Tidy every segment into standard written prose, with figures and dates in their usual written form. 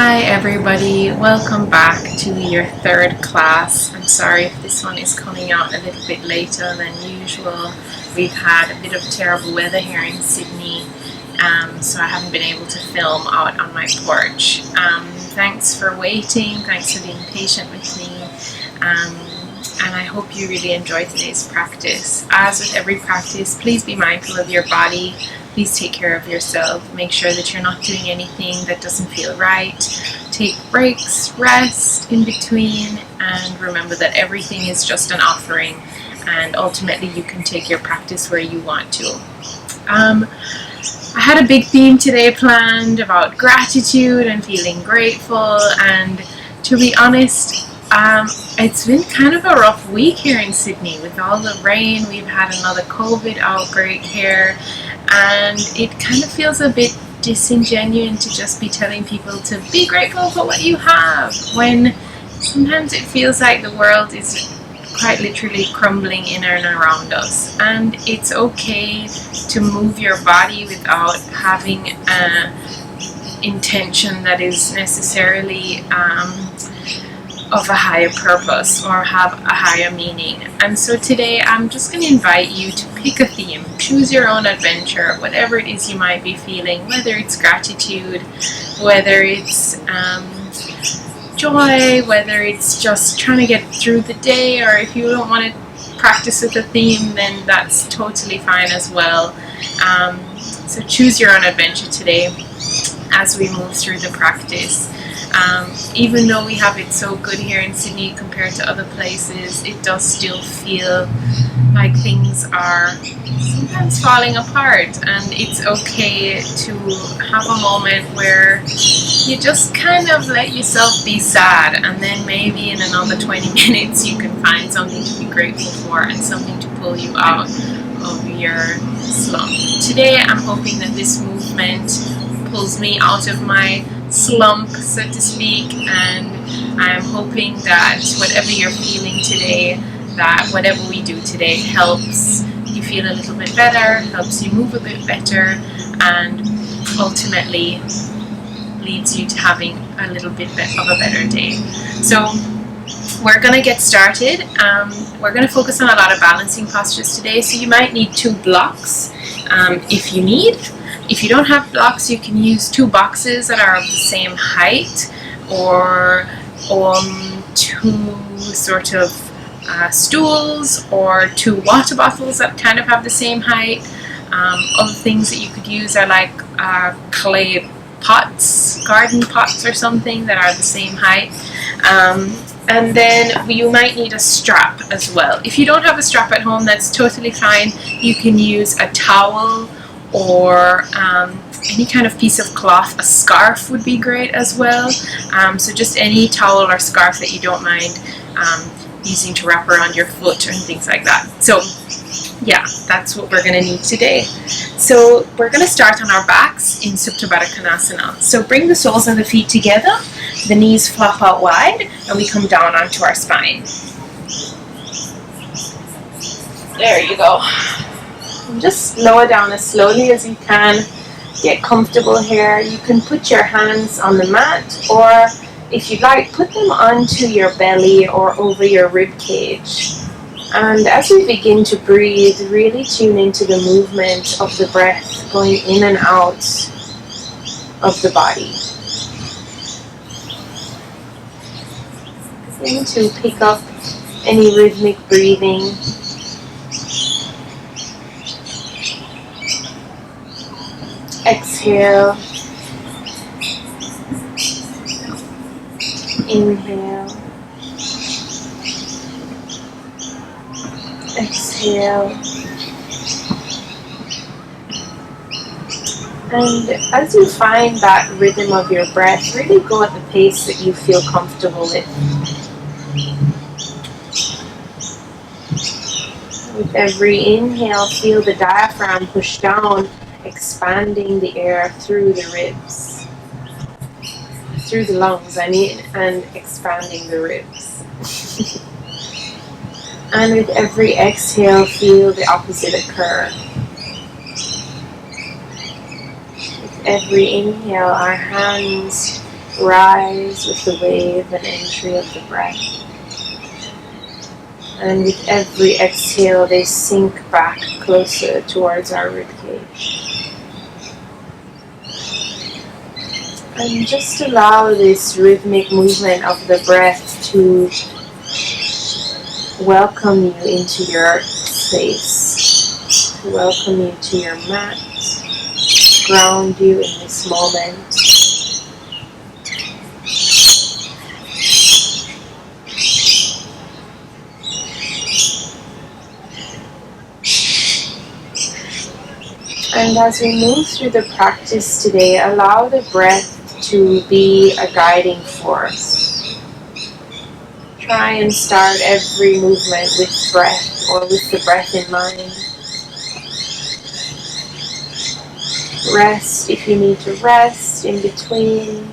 Hi everybody, welcome back to your third class. I'm sorry if this one is coming out a little bit later than usual. We've had a bit of terrible weather here in Sydney, so I haven't been able to film out on my porch. Thanks for waiting, thanks for being patient with me, and I hope you really enjoyed today's practice. As with every practice, please be mindful of your body. Please take care of yourself. Make sure that you're not doing anything that doesn't feel right. Take breaks, rest in between, and remember that everything is just an offering, and ultimately you can take your practice where you want to. I had a big theme today planned about gratitude and feeling grateful, and to be honest, it's been kind of a rough week here in Sydney with all the rain. We've had another COVID outbreak here, and it kind of feels a bit disingenuous to just be telling people to be grateful for what you have, when sometimes it feels like the world is quite literally crumbling in and around us. And it's okay to move your body without having an intention that is necessarily of a higher purpose or have a higher meaning. And so today I'm just going to invite you to pick a theme, choose your own adventure, whatever it is you might be feeling, whether it's gratitude, whether it's joy, whether it's just trying to get through the day, or if you don't want to practice with a theme, then that's totally fine as well. So choose your own adventure today as we move through the practice. Even though we have it so good here in Sydney compared to other places, it does still feel like things are sometimes falling apart, and it's okay to have a moment where you just kind of let yourself be sad, and then maybe in another 20 minutes you can find something to be grateful for and something to pull you out of your slump. Today I'm hoping that this movement pulls me out of my slump, so to speak, and I'm hoping that whatever you're feeling today, that whatever we do today helps you feel a little bit better, helps you move a bit better, and ultimately leads you to having a little bit of a better day. So we're going to get started. We're going to focus on a lot of balancing postures today, so you might need 2 blocks if you need. If you don't have blocks, you can use 2 boxes that are of the same height, or 2 sort of stools, or 2 water bottles that kind of have the same height. Other things that you could use are like clay pots, garden pots or something that are the same height. And then you might need a strap as well. If you don't have a strap at home, that's totally fine. You can use a towel or any kind of piece of cloth. A scarf would be great as well. So just any towel or scarf that you don't mind using to wrap around your foot and things like that. So yeah, that's what we're going to need today. So we're going to start on our backs in Supta Baddha Konasana. So bring the soles of the feet together, the knees flop out wide, and we come down onto our spine. There you go. And just lower down as slowly as you can. Get comfortable here. You can put your hands on the mat, or if you'd like, put them onto your belly or over your rib cage. And as we begin to breathe, really tune into the movement of the breath going in and out of the body. Begin to pick up any rhythmic breathing. Exhale. Inhale. Exhale. And as you find that rhythm of your breath, really go at the pace that you feel comfortable with. With every inhale, feel the diaphragm push down, expanding the air through the ribs. Through the lungs, and expanding the ribs. And with every exhale, feel the opposite occur. With every inhale, our hands rise with the wave and entry of the breath. And with every exhale, they sink back closer towards our ribcage. And just allow this rhythmic movement of the breath to welcome you into your space, to welcome you to your mat, ground you in this moment. And as we move through the practice today, allow the breath to be a guiding force. Try and start every movement with breath, or with the breath in mind. Rest if you need to rest in between.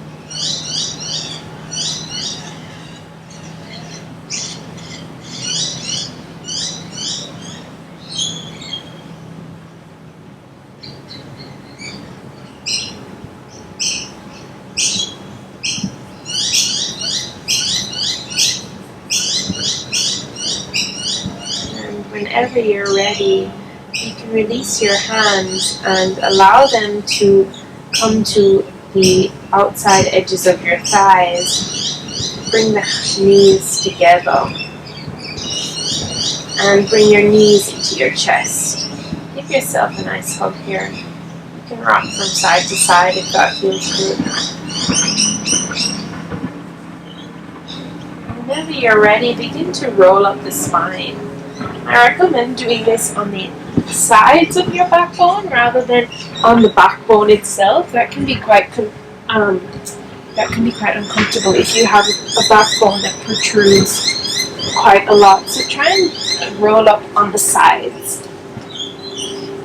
Whenever you're ready, you can release your hands and allow them to come to the outside edges of your thighs. Bring the knees together and bring your knees into your chest. Give yourself a nice hug here. You can rock from side to side if that feels good. Whenever you're ready, begin to roll up the spine. I recommend doing this on the sides of your backbone rather than on the backbone itself. That can be quite uncomfortable if you have a backbone that protrudes quite a lot. So try and roll up on the sides.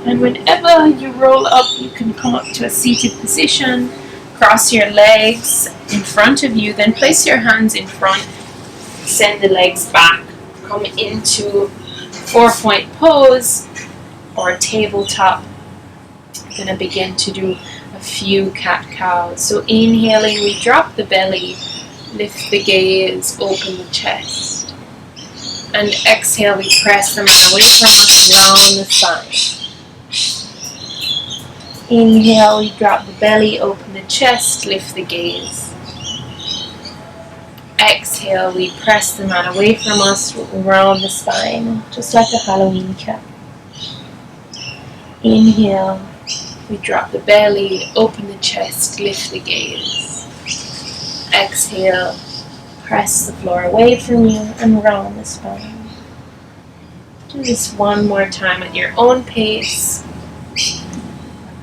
And whenever you roll up, you can come up to a seated position, cross your legs in front of you, then place your hands in front, send the legs back, come into 4-point pose or tabletop. I'm going to begin to do a few cat-cows. So inhaling, we drop the belly, lift the gaze, open the chest. And exhale, we press them away from us, round the spine. Inhale, we drop the belly, open the chest, lift the gaze. Exhale, we press the mat away from us, round the spine, just like a Halloween cat. Inhale, we drop the belly, open the chest, lift the gaze. Exhale, press the floor away from you and round the spine. Do this one more time at your own pace.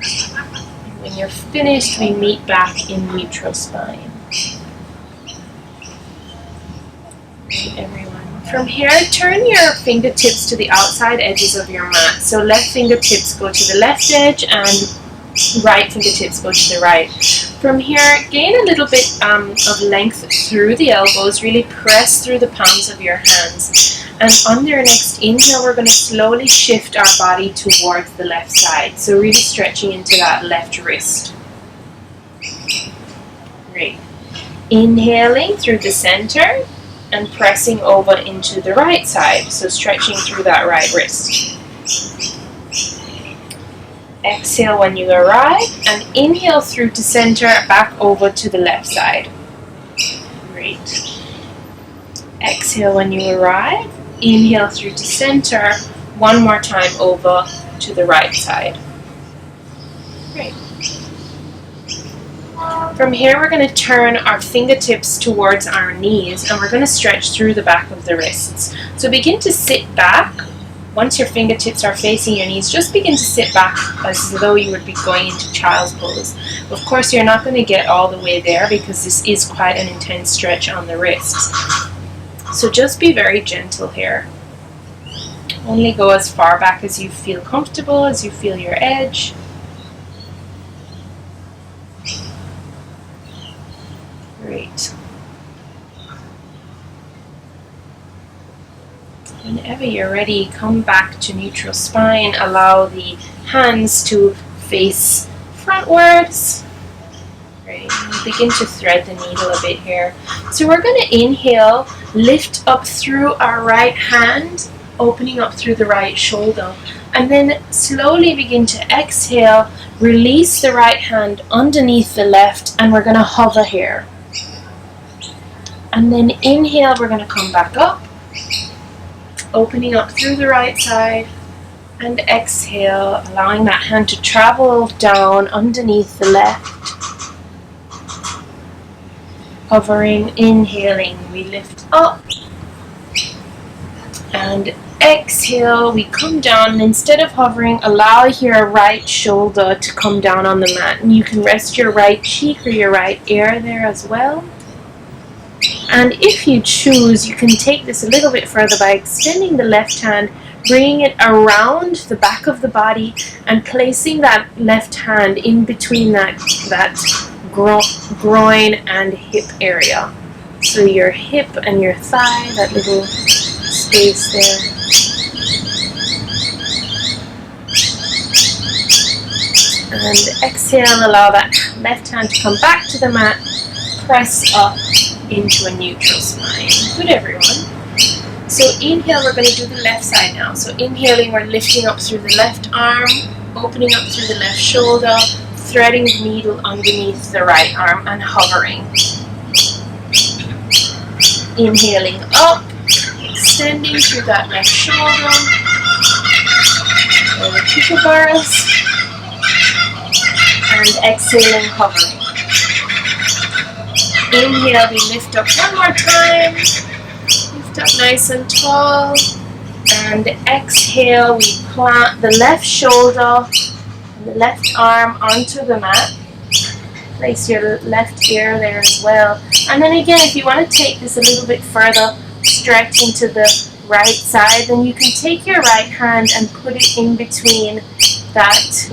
And when you're finished, we meet back in neutral spine. Everyone. From here, turn your fingertips to the outside edges of your mat. So left fingertips go to the left edge and right fingertips go to the right. From here, gain a little bit of length through the elbows. Really press through the palms of your hands. And on your next inhale, we're going to slowly shift our body towards the left side. So really stretching into that left wrist. Great. Inhaling through the center and pressing over into the right side, so stretching through that right wrist. Exhale when you arrive, and inhale through to center, back over to the left side. Great. Exhale when you arrive, inhale through to center, one more time over to the right side. Great. From here, we're going to turn our fingertips towards our knees, and we're going to stretch through the back of the wrists. So begin to sit back. Once your fingertips are facing your knees, just begin to sit back as though you would be going into child's pose. Of course, you're not going to get all the way there because this is quite an intense stretch on the wrists. So just be very gentle here. Only go as far back as you feel comfortable, as you feel your edge. Great. Whenever you're ready, come back to neutral spine. Allow the hands to face frontwards. Great. begin to thread the needle a bit here. So we're going to inhale, lift up through our right hand, opening up through the right shoulder, and then slowly begin to exhale, release the right hand underneath the left, and we're going to hover here. And then inhale, we're going to come back up, opening up through the right side, and exhale, allowing that hand to travel down underneath the left. Hovering, inhaling, we lift up, and exhale, we come down, and instead of hovering, allow your right shoulder to come down on the mat, and you can rest your right cheek or your right ear there as well. And if you choose, you can take this a little bit further by extending the left hand, bringing it around the back of the body, and placing that left hand in between that groin and hip area. So your hip and your thigh, that little space there. And exhale, allow that left hand to come back to the mat, press up into a neutral spine. Good, everyone. So inhale, we're going to do the left side now. So inhaling, we're lifting up through the left arm, opening up through the left shoulder, threading the needle underneath the right arm, and hovering. Inhaling up, extending through that left shoulder, and the kookaburras, and exhaling, hovering. Inhale, we lift up one more time, lift up nice and tall, and exhale, we plant the left shoulder and the left arm onto the mat. Place your left ear there as well. And then again, if you want to take this a little bit further, stretching to the right side, then you can take your right hand and put it in between that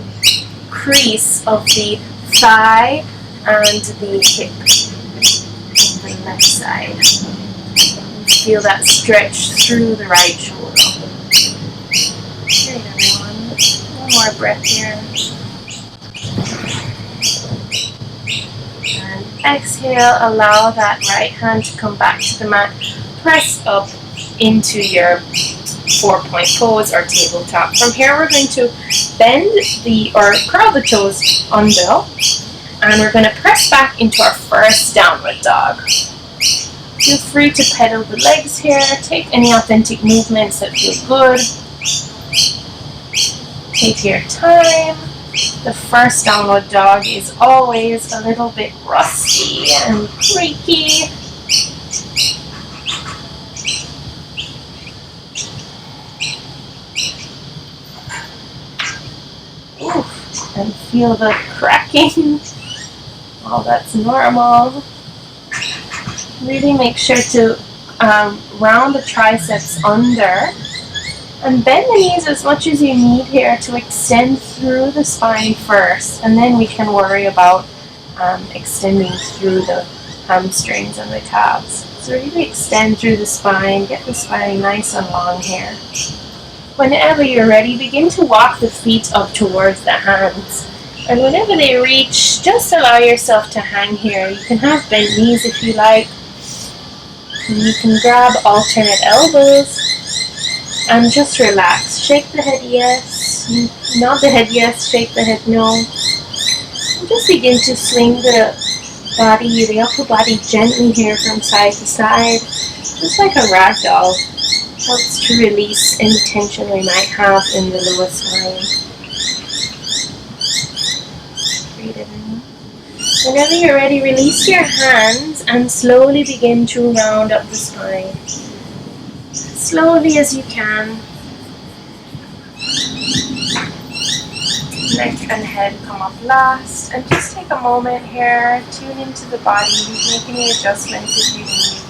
crease of the thigh and the hip on the left side. Feel that stretch through the right shoulder. Great, everyone. One more breath here. And exhale, allow that right hand to come back to the mat. Press up into your 4-point pose or tabletop. From here, we're going to bend or curl the toes under, and we're going to press back into our first downward dog. Feel free to pedal the legs here. Take any authentic movements that feel good. Take your time. The first downward dog is always a little bit rusty and creaky. Oof, and feel the cracking. Oh, that's normal. Really make sure to round the triceps under, and bend the knees as much as you need here to extend through the spine first, and then we can worry about extending through the hamstrings and the calves. So really extend through the spine, get the spine nice and long here. Whenever you're ready, begin to walk the feet up towards the hands. And whenever they reach, just allow yourself to hang here. You can have bent knees if you like. And you can grab alternate elbows and just relax. Shake the head yes, nod the head yes, shake the head no. And just begin to swing the body, the upper body gently here from side to side, just like a rag doll. Helps to release any tension we might have in the lower spine. Great, everyone. Whenever you're ready, release your hands and slowly begin to round up the spine. Slowly as you can. Neck and head come up last. And just take a moment here, tune into the body, make any adjustments if you need.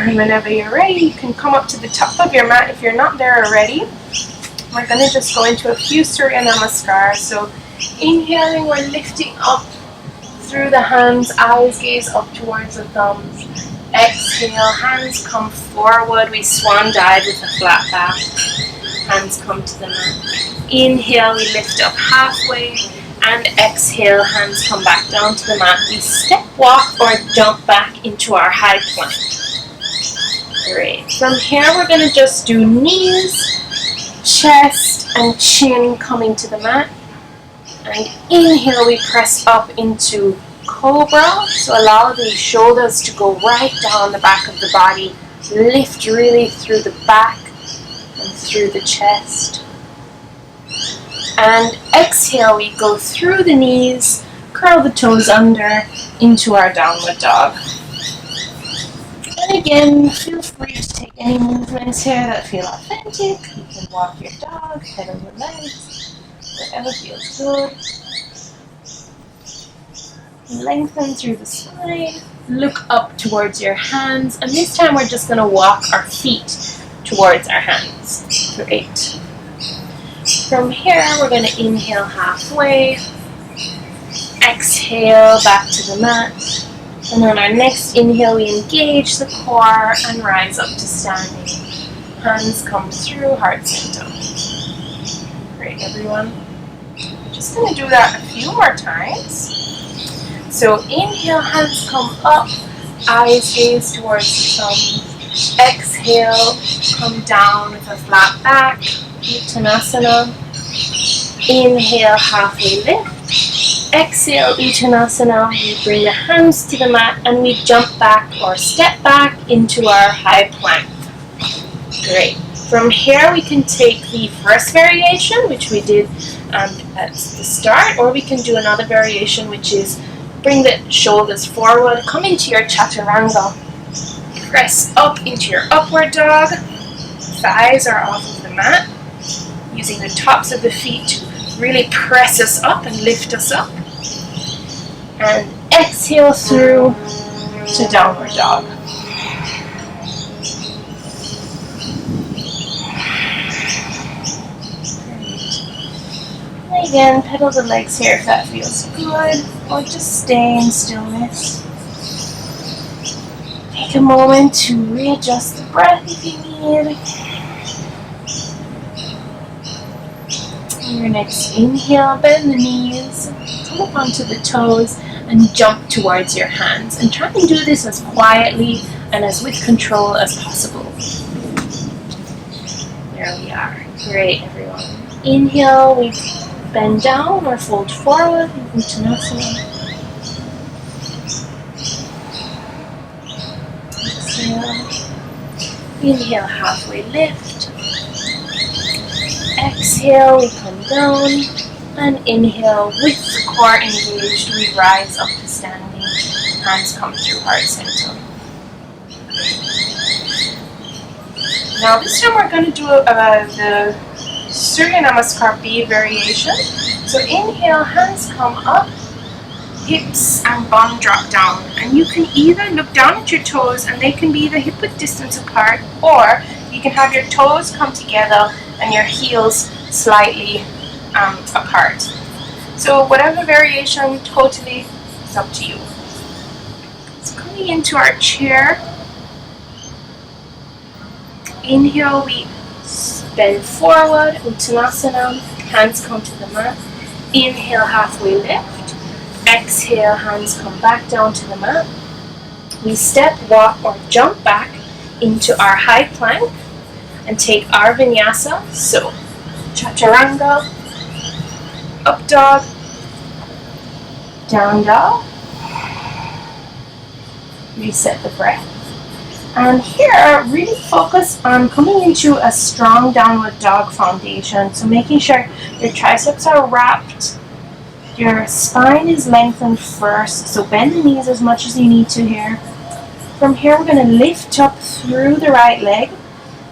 And whenever you're ready, you can come up to the top of your mat if you're not there already. We're going to just go into a few Surya Namaskar. So inhaling, we're lifting up through the hands, eyes gaze up towards the thumbs. Exhale, hands come forward. We swan dive with a flat back. Hands come to the mat. Inhale, we lift up halfway. And exhale, hands come back down to the mat. We step, walk, or jump back into our high plank. Great. From here, we're going to just do knees, chest, and chin coming to the mat. And inhale, we press up into cobra. So allow the shoulders to go right down the back of the body. Lift really through the back and through the chest. And exhale, we go through the knees, curl the toes under into our downward dog. And again, feel free to take any movements here that feel authentic. You can walk your dog, pedal the legs, whatever feels good. Lengthen through the spine, look up towards your hands, and this time we're just going to walk our feet towards our hands. Great. From here, we're going to inhale halfway, exhale back to the mat, and on our next inhale, we engage the core and rise up to standing. Hands come through, heart center. Great, everyone. We're just going to do that a few more times. So inhale, hands come up, eyes gaze towards the thumb. Exhale, come down with a flat back, Uttanasana. Inhale, halfway lift. Exhale, Uttanasana. We bring the hands to the mat and we jump back or step back into our high plank. Great. From here, we can take the first variation, which we did at the start, or we can do another variation, which is bring the shoulders forward, come into your chaturanga, press up into your upward dog, thighs are off of the mat, using the tops of the feet to really press us up and lift us up, and exhale through to downward dog. And again, pedal the legs here if that feels good, or just stay in stillness. Take a moment to readjust the breath if you need. On your next inhale, bend the knees, come up onto the toes, and jump towards your hands. And try and do this as quietly and as with control as possible. There we are. Great, everyone. Inhale, we bend down or fold forward in Uttanasana. Exhale. Inhale, halfway lift. Exhale, we come down. And inhale, with the core engaged, we rise up to standing. Hands come through heart center. Now this time we're going to do the Surya Namaskar B variation. So inhale, hands come up, hips and bum drop down. And you can either look down at your toes and they can be either hip width distance apart, or you can have your toes come together and your heels slightly apart. So whatever variation, totally is up to you. So coming into our chair, inhale, we bend forward, Uttanasana, hands come to the mat. Inhale, halfway lift. Exhale, hands come back down to the mat. We step, walk, or jump back into our high plank and take our Vinyasa. So, Chaturanga, up dog, down dog. Reset the breath. And here, really focus on coming into a strong downward dog foundation. So making sure your triceps are wrapped, your spine is lengthened first. So bend the knees as much as you need to here. From here, we're going to lift up through the right leg.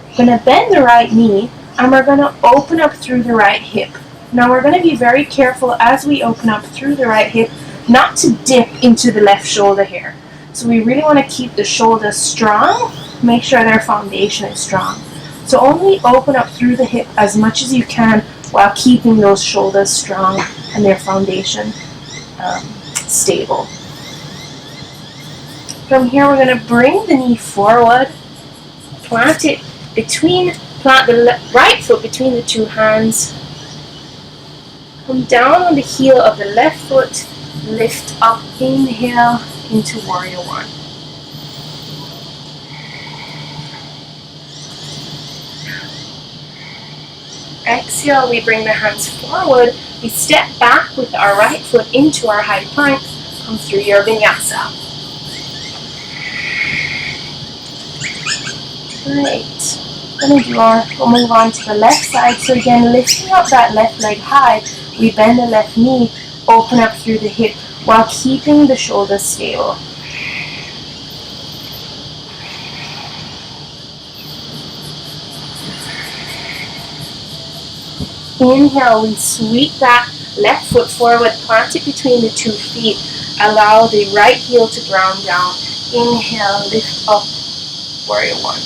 We're going to bend the right knee, and we're going to open up through the right hip. Now we're going to be very careful as we open up through the right hip, not to dip into the left shoulder here. So we really want to keep the shoulders strong, make sure their foundation is strong. So only open up through the hip as much as you can while keeping those shoulders strong and their foundation stable. From here, we're going to bring the knee forward, plant the right foot between the two hands, Come down on the heel of the left foot, lift up, inhale into warrior one. Exhale, we bring the hands forward. We step back with our right foot into our high plank. Come through your vinyasa. Great. We'll move on to the left side. So again, lifting up that left leg high, we bend the left knee, open up through the hip while keeping the shoulders stable. Inhale, we sweep that left foot forward, plant it between the 2 feet. Allow the right heel to ground down. Inhale, lift up, warrior one.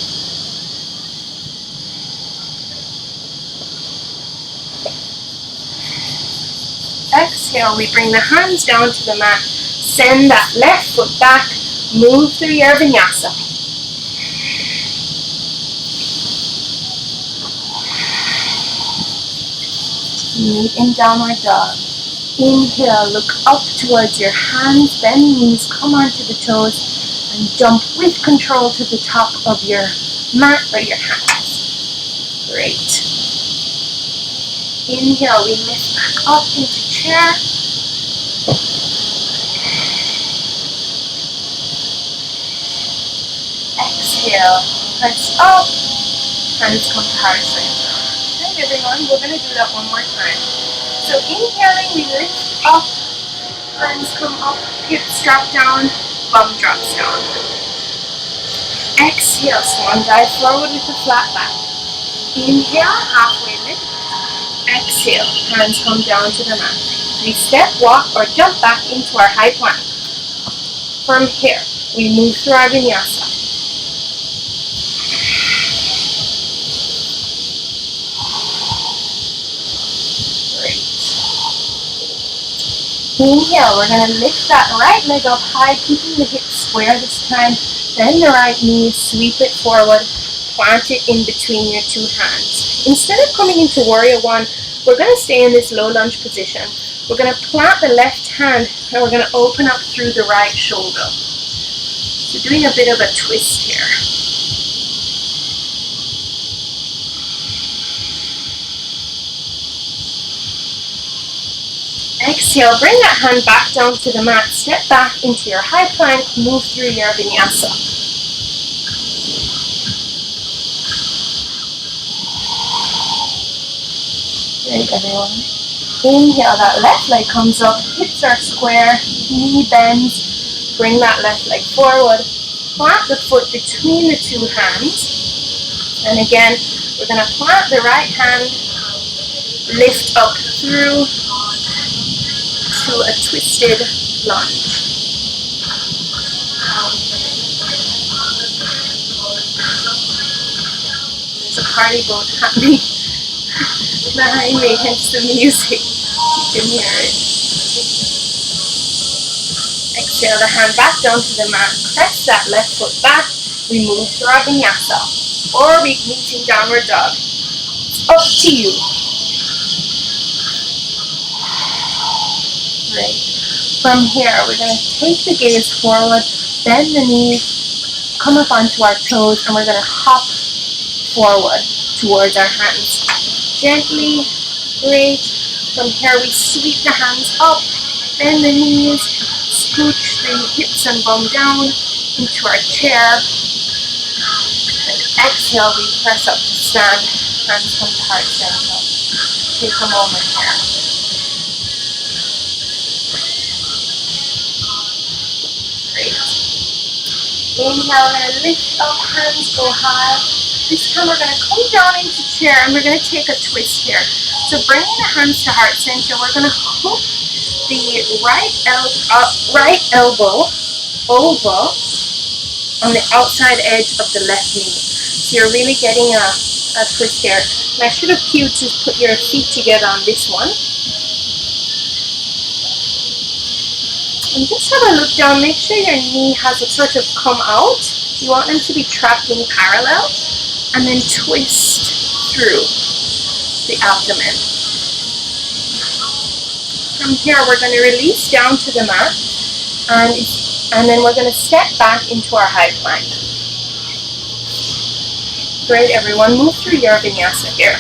Exhale, we bring the hands down to the mat. Send that left foot back. Move through your vinyasa. Meet in downward dog. Inhale, look up towards your hands, bend knees, come onto the toes, and jump with control to the top of your mat or your hands. Great. Inhale, we lift back up into chair. Exhale, press up, hands come to heart center. Okay, everyone, we're going to do that one more time. So inhaling, we lift up, hands come up, hips drop down, bum drops down. Exhale, swan dive forward with a flat back. Inhale, halfway lift. Exhale, hands come down to the mat. We step, walk, or jump back into our high plank. From here, we move through our vinyasa. Great. Inhale, we're going to lift that right leg up high, keeping the hips square this time. Bend the right knee, sweep it forward, plant it in between your 2 hands. Instead of coming into warrior one, we're going to stay in this low lunge position. We're going to plant the left hand and we're going to open up through the right shoulder. So doing a bit of a twist here. Exhale, bring that hand back down to the mat. Step back into your high plank, move through your vinyasa. Great, everyone. Inhale, that left leg comes up, hips are square, knee bends. Bring that left leg forward. Plant the foot between the 2 hands. And again, we're going to plant the right hand, lift up through to a twisted lunge. There's a party boat happening behind me, hence the music. You can hear it. Exhale the hand back down to the mat. Press that left foot back. We move through our vinyasa. Or we meet in downward dog. It's up to you. Great. From here, we're going to take the gaze forward, bend the knees, come up onto our toes, and we're going to hop forward towards our hands. Gently, great. From here, we sweep the hands up, bend the knees, scooch the hips and bum down into our chair. And exhale, we press up to stand, hands come to heart center. Take a moment here. Great. Inhale, we're going to lift up, hands go high. This time we're going to come down into chair and we're going to take a twist here. So bringing the hands to heart center, we're going to hook the right elbow over on the outside edge of the left knee. So you're really getting a twist here. And I should have cued to put your feet together on this one. And just have a look down, make sure your knee has a sort of come out. You want them to be trapped in parallel. And then twist through the abdomen. From here, we're going to release down to the mat, and then we're going to step back into our high plank. Great, everyone. Move through your vinyasa here.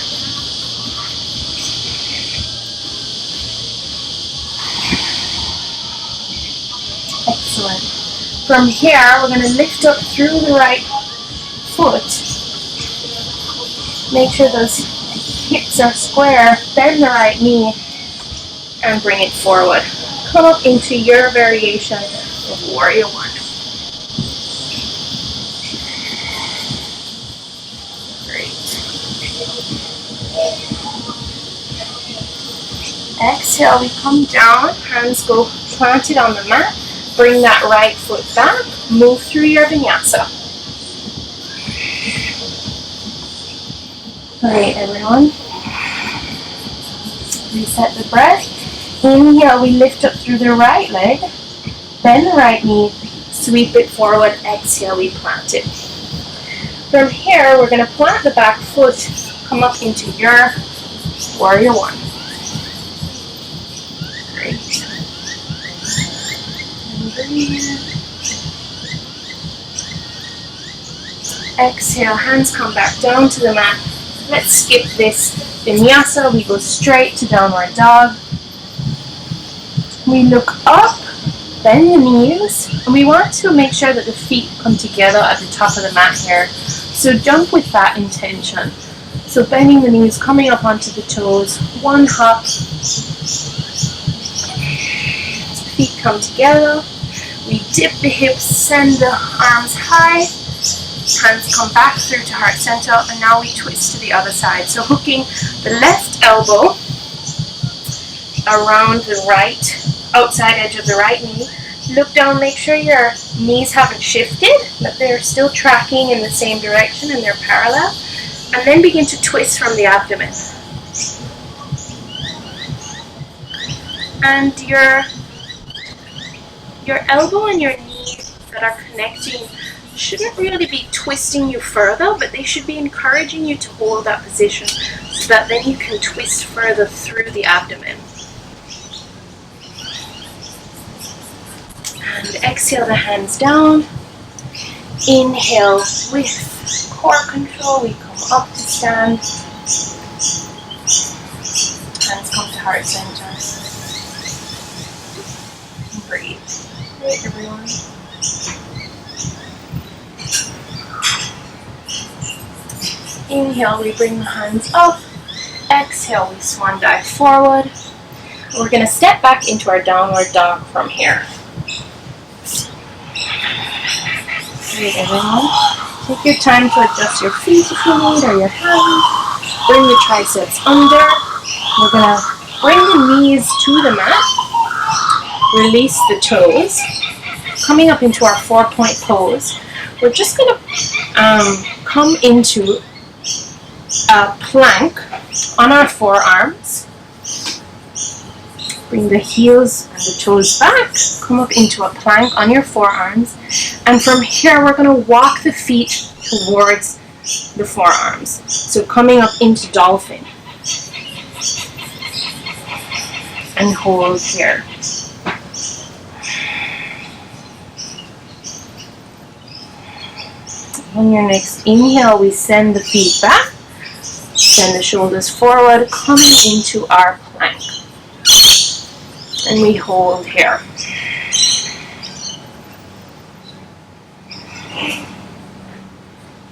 Excellent. From here, we're going to lift up through the right foot. Make sure those hips are square. Bend the right knee and bring it forward. Come up into your variation of Warrior One. Great. Exhale, we come down. Hands go planted on the mat. Bring that right foot back. Move through your vinyasa. Great, everyone. Reset the breath. Inhale, we lift up through the right leg. Bend the right knee. Sweep it forward. Exhale, we plant it. From here, we're going to plant the back foot. Come up into your Warrior One. Great. And breathe. Exhale, hands come back down to the mat. Let's skip this vinyasa. We go straight to downward dog. We look up, bend the knees, and we want to make sure that the feet come together at the top of the mat here. So jump with that intention. So bending the knees, coming up onto the toes, one hop. Feet come together. We dip the hips, send the arms high. Hands come back through to heart center, and now we twist to the other side. So hooking the left elbow around the right outside edge of the right knee. Look down, make sure your knees haven't shifted, that they're still tracking in the same direction and they're parallel. And then begin to twist from the abdomen. And your elbow and your knee that are connecting shouldn't really be twisting you further, but they should be encouraging you to hold that position so that then you can twist further through the abdomen. And exhale the hands down. Inhale with core control. We come up to stand. Hands come to heart center. And breathe. Great, everyone. Inhale, we bring the hands up. Exhale, we swan dive forward. We're going to step back into our downward dog from here. Great, everyone. Take your time to adjust your feet if you need, or your hands. Bring the triceps under. We're going to bring the knees to the mat. Release the toes. Coming up into our 4-point pose. We're just going to come into a plank on our forearms. Bring the heels and the toes back. Come up into a plank on your forearms. And from here, we're going to walk the feet towards the forearms. So coming up into dolphin. And hold here. On your next inhale, we send the feet back. Send the shoulders forward, coming into our plank. And we hold here.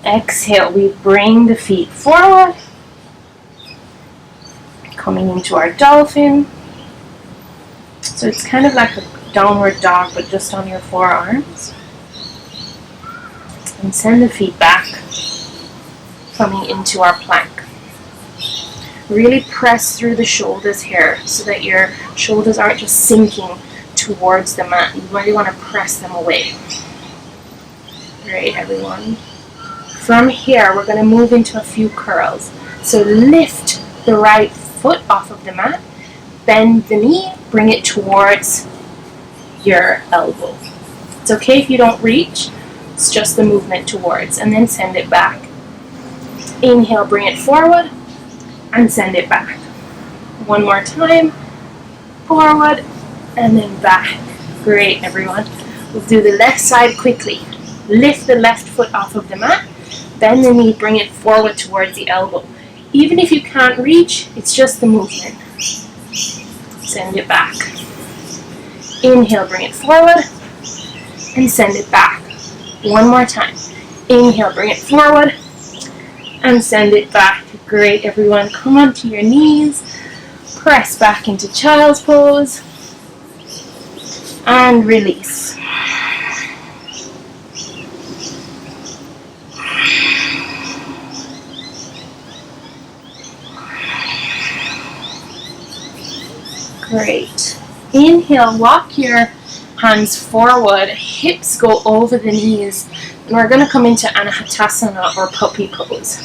Exhale, we bring the feet forward. Coming into our dolphin. So it's kind of like a downward dog, but just on your forearms. And send the feet back. Coming into our plank. Really press through the shoulders here so that your shoulders aren't just sinking towards the mat. You really want to press them away. Great, everyone. From here, we're going to move into a few curls. So lift the right foot off of the mat. Bend the knee. Bring it towards your elbow. It's okay if you don't reach. It's just the movement towards. And then send it back. Inhale, bring it forward. And send it back. One more time. forward, and then back. Great, everyone. We'll do the left side quickly. Lift the left foot off of the mat, bend the knee, bring it forward towards the elbow. Even if you can't reach, it's just the movement. Send it back. Inhale, bring it forward, and send it back. One more time. Inhale, bring it forward, and send it back. Great, everyone. Come onto your knees. Press back into child's pose. And release. Great. Inhale, walk your hands forward, hips go over the knees, and we're going to come into Anahatasana or puppy pose.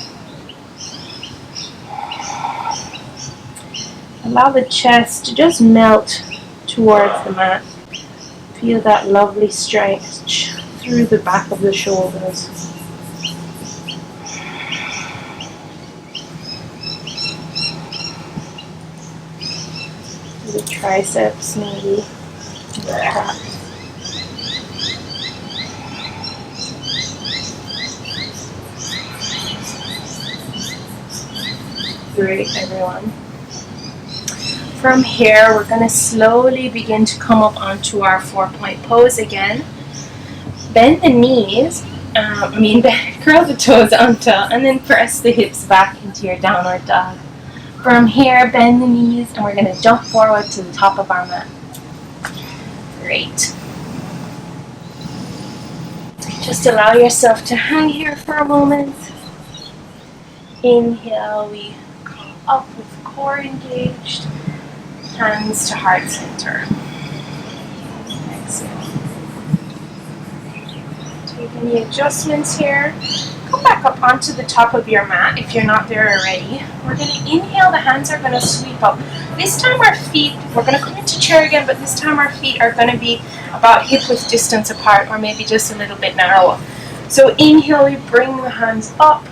Allow the chest to just melt towards the mat. Feel that lovely stretch through the back of the shoulders. The triceps maybe. Great, everyone. From here, we're going to slowly begin to come up onto our 4-point pose again. Bend the knees, curl the toes onto, and then press the hips back into your downward dog. From here, bend the knees, and we're going to jump forward to the top of our mat. Great. Just allow yourself to hang here for a moment. Inhale, we come up with core engaged, hands to heart center. Exhale. Take any adjustments here. Come back up onto the top of your mat if you're not there already. We're going to inhale, the hands are going to sweep up. This time our feet, we're going to come into chair again, but this time our feet are going to be about hip-width distance apart, or maybe just a little bit narrower. So inhale, we bring the hands up.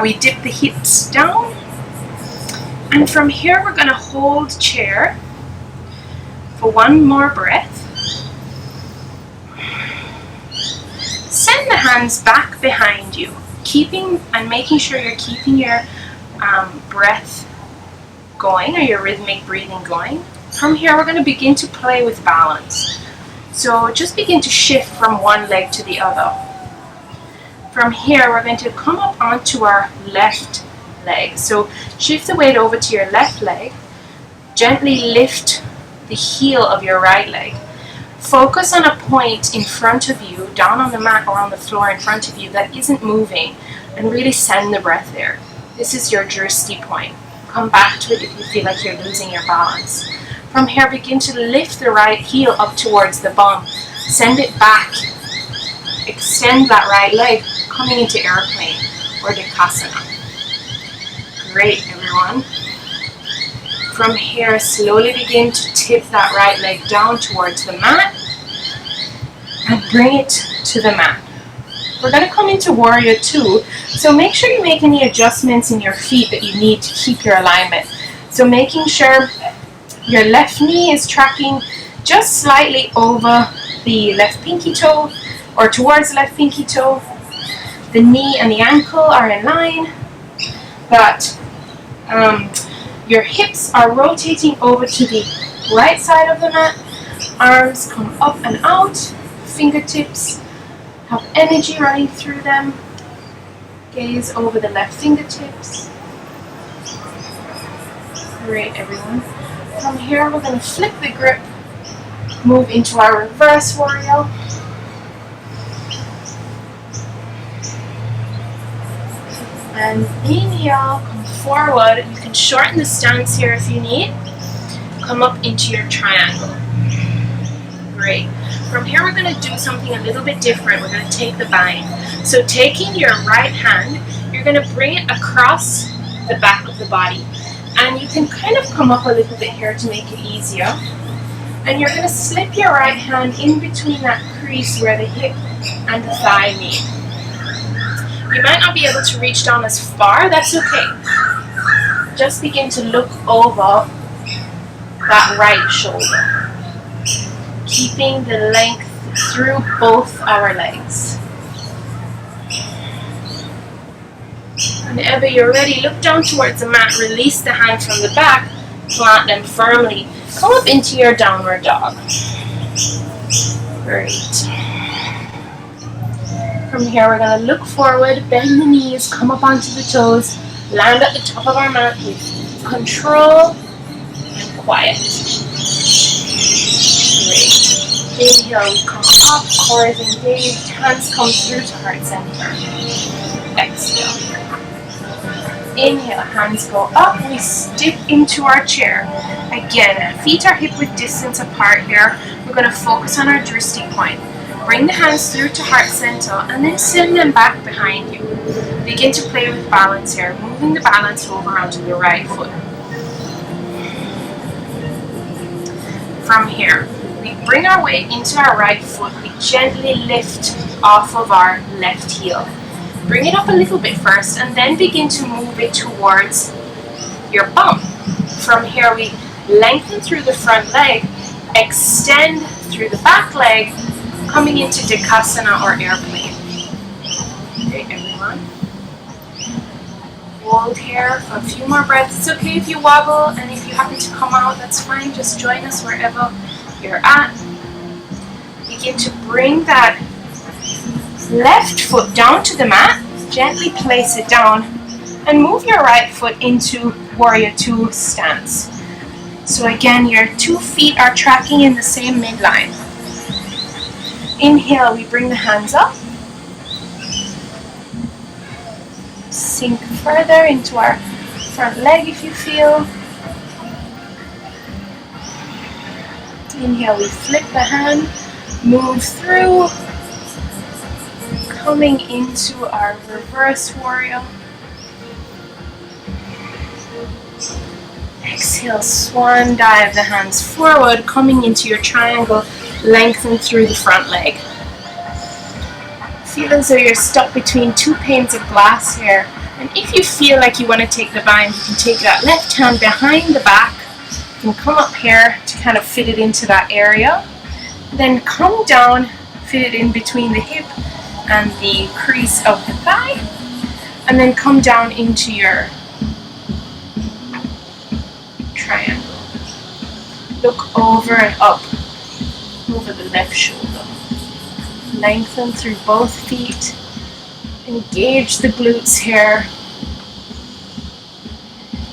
We dip the hips down. And from here we're going to hold chair for one more breath. Send the hands back behind you, making sure you're keeping your breath going, or your rhythmic breathing going. From here we're going to begin to play with balance. So just begin to shift from one leg to the other. From here we're going to come up onto our left leg. So shift the weight over to your left leg. Gently lift the heel of your right leg. Focus on a point in front of you, down on the mat or on the floor in front of you that isn't moving, and really send the breath there. This is your drishti point. Come back to it if you feel like you're losing your balance. From here, begin to lift the right heel up towards the bum. Send it back. Extend that right leg, coming into airplane or Dekasana. Great, everyone. From here, slowly begin to tip that right leg down towards the mat and bring it to the mat. We're going to come into Warrior 2, so make sure you make any adjustments in your feet that you need to keep your alignment. So making sure your left knee is tracking just slightly over the left pinky toe or towards the left pinky toe. The knee and the ankle are in line, but your hips are rotating over to the right side of the mat. Arms come up and out. Fingertips have energy running through them. Gaze over the left fingertips. Great, everyone. From here, we're going to flip the grip, move into our reverse warrior. And inhale, come forward. You can shorten the stance here if you need. Come up into your triangle. Great. From here, we're going to do something a little bit different. We're going to take the bind. So taking your right hand, you're going to bring it across the back of the body. And you can kind of come up a little bit here to make it easier. And you're going to slip your right hand in between that crease where the hip and the thigh meet. You might not be able to reach down as far, that's okay. Just begin to look over that right shoulder. Keeping the length through both our legs. Whenever you're ready, look down towards the mat, release the hands from the back, plant them firmly. Come up into your downward dog. Great. From here, we're going to look forward, bend the knees, come up onto the toes, land at the top of our mat with control and quiet. Great. Inhale, we come up, core is engaged, hands come through to heart center. Exhale. Inhale, hands go up, we step into our chair. Again, feet are hip width distance apart here. We're going to focus on our drishti point. Bring the hands through to heart center and then send them back behind you. Begin to play with balance here, moving the balance over onto the right foot. From here, we bring our weight into our right foot. We gently lift off of our left heel. Bring it up a little bit first and then begin to move it towards your bum. From here, we lengthen through the front leg, extend through the back leg, coming into Dekasana or airplane. Okay, everyone. Hold here for a few more breaths. It's okay if you wobble, and if you happen to come out, that's fine. Just join us wherever you're at. Begin to bring that left foot down to the mat. Gently place it down and move your right foot into Warrior Two stance. So again, your 2 feet are tracking in the same midline. Inhale, we bring the hands up. Sink further into our front leg if you feel. Inhale, we flip the hand, move through, coming into our reverse warrior. Exhale, swan dive the hands forward, coming into your triangle, lengthen through the front leg. Feel as though you're stuck between 2 panes of glass here. And if you feel like you want to take the bind, you can take that left hand behind the back and come up here to kind of fit it into that area. Then come down, fit it in between the hip and the crease of the thigh. And then come down into your triangle. Look over and up over the left shoulder. Lengthen through both feet. Engage the glutes here.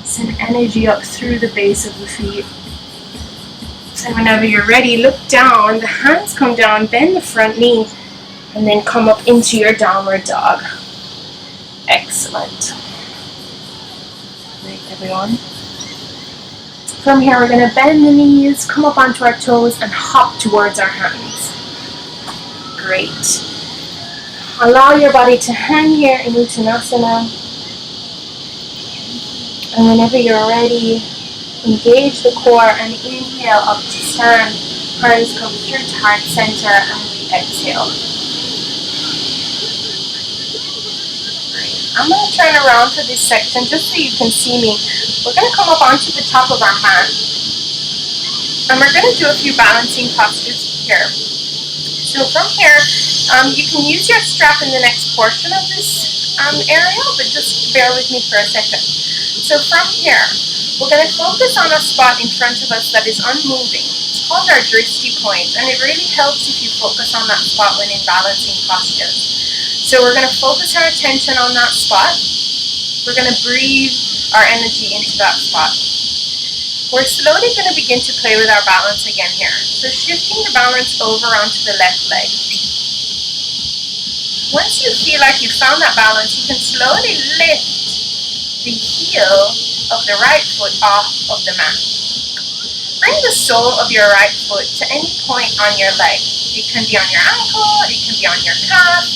Send energy up through the base of the feet. And whenever you're ready, look down. The hands come down, bend the front knee, and then come up into your downward dog. Excellent. Great, everyone. From here, we're going to bend the knees, come up onto our toes, and hop towards our hands. Great. Allow your body to hang here in Uttanasana. And whenever you're ready, engage the core and inhale up to stand. Hands come through to heart center and we exhale. I'm going to turn around for this section just so you can see me. We're going to come up onto the top of our mat. And we're going to do a few balancing postures here. So from here, you can use your strap in the next portion of this area, but just bear with me for a second. So from here, we're going to focus on a spot in front of us that is unmoving. It's called our drishti point, and it really helps if you focus on that spot when in balancing postures. So we're going to focus our attention on that spot. We're going to breathe our energy into that spot. We're slowly going to begin to play with our balance again here. So shifting the balance over onto the left leg. Once you feel like you've found that balance, you can slowly lift the heel of the right foot off of the mat. Bring the sole of your right foot to any point on your leg. It can be on your ankle, it can be on your calf.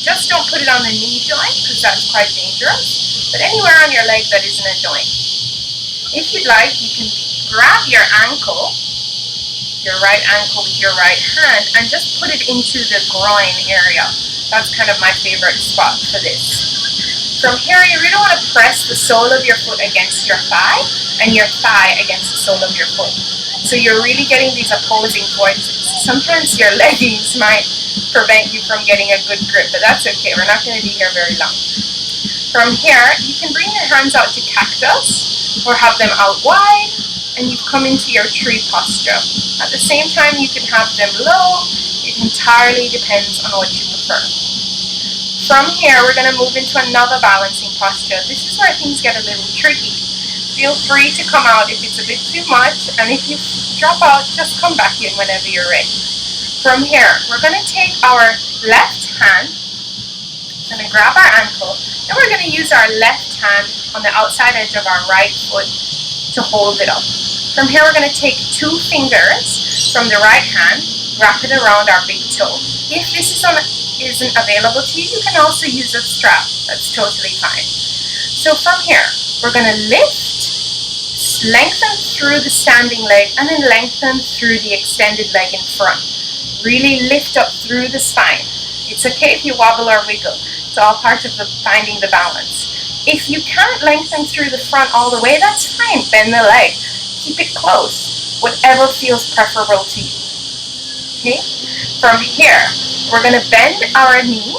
Just don't put it on the knee joint because that's quite dangerous, but anywhere on your leg that isn't a joint. If you'd like, you can grab your ankle, your right ankle with your right hand, and just put it into the groin area. That's kind of my favorite spot for this. From here, you really want to press the sole of your foot against your thigh and your thigh against the sole of your foot. So you're really getting these opposing forces. Sometimes your leggings might prevent you from getting a good grip, but that's okay. We're not going to be here very long. From here, you can bring your hands out to cactus or have them out wide, and you come into your tree posture. At the same time, you can have them low. It entirely depends on what you prefer. From here, we're going to move into another balancing posture. This is where things get a little tricky. Feel free to come out if it's a bit too much, and if you drop out, just come back in whenever you're ready. From here, we're going to take our left hand, going to grab our ankle, and we're going to use our left hand on the outside edge of our right foot to hold it up. From here, we're going to take 2 fingers from the right hand, wrap it around our big toe. If this isn't available to you, you can also use a strap. That's totally fine. So from here, we're going to lift, lengthen through the standing leg, and then lengthen through the extended leg in front. Really lift up through the spine. It's okay if you wobble or wiggle. It's all part of finding the balance. If you can't lengthen through the front all the way, that's fine. Bend the leg. Keep it close. Whatever feels preferable to you. Okay? From here, we're going to bend our knee,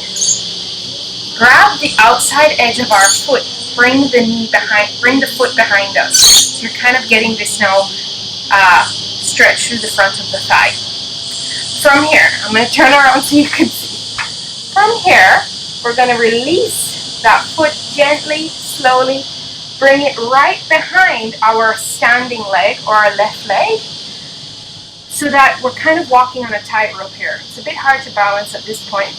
grab the outside edge of our foot, bring the foot behind us. So you're kind of getting this now stretch through the front of the thigh. From here, I'm going to turn around so you can see. From here, we're going to release that foot gently, slowly, bring it right behind our standing leg or our left leg, so that we're kind of walking on a tightrope here. It's a bit hard to balance at this point.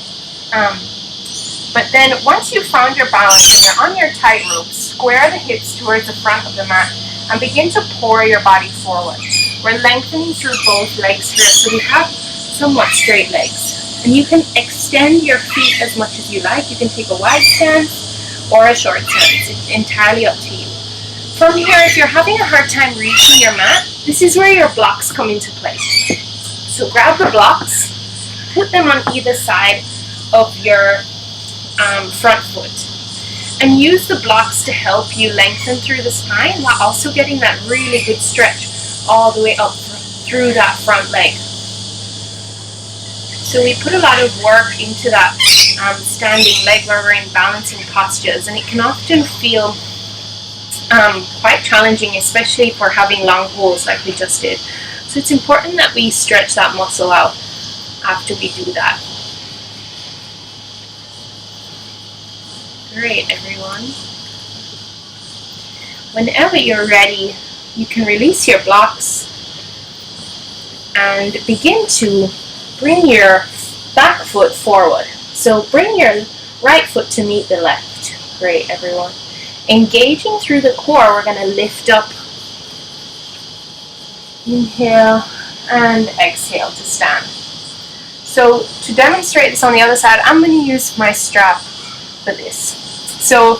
But then once you've found your balance and you're on your tightrope, square the hips towards the front of the mat and begin to pour your body forward. We're lengthening through both legs here, so we have somewhat straight legs. And you can extend your feet as much as you like. You can take a wide stance or a short stance. It's entirely up to you. From here, if you're having a hard time reaching your mat, this is where your blocks come into play. So grab the blocks, put them on either side of your front foot, and use the blocks to help you lengthen through the spine while also getting that really good stretch all the way up through that front leg. So we put a lot of work into that standing leg where we're in balancing postures, and it can often feel quite challenging, especially if we're having long holds like we just did. So it's important that we stretch that muscle out after we do that. Great, everyone. Whenever you're ready, you can release your blocks and begin to bring your back foot forward. So bring your right foot to meet the left. Great, everyone. Engaging through the core, we're going to lift up. Inhale and exhale to stand. So to demonstrate this on the other side, I'm going to use my strap for this. So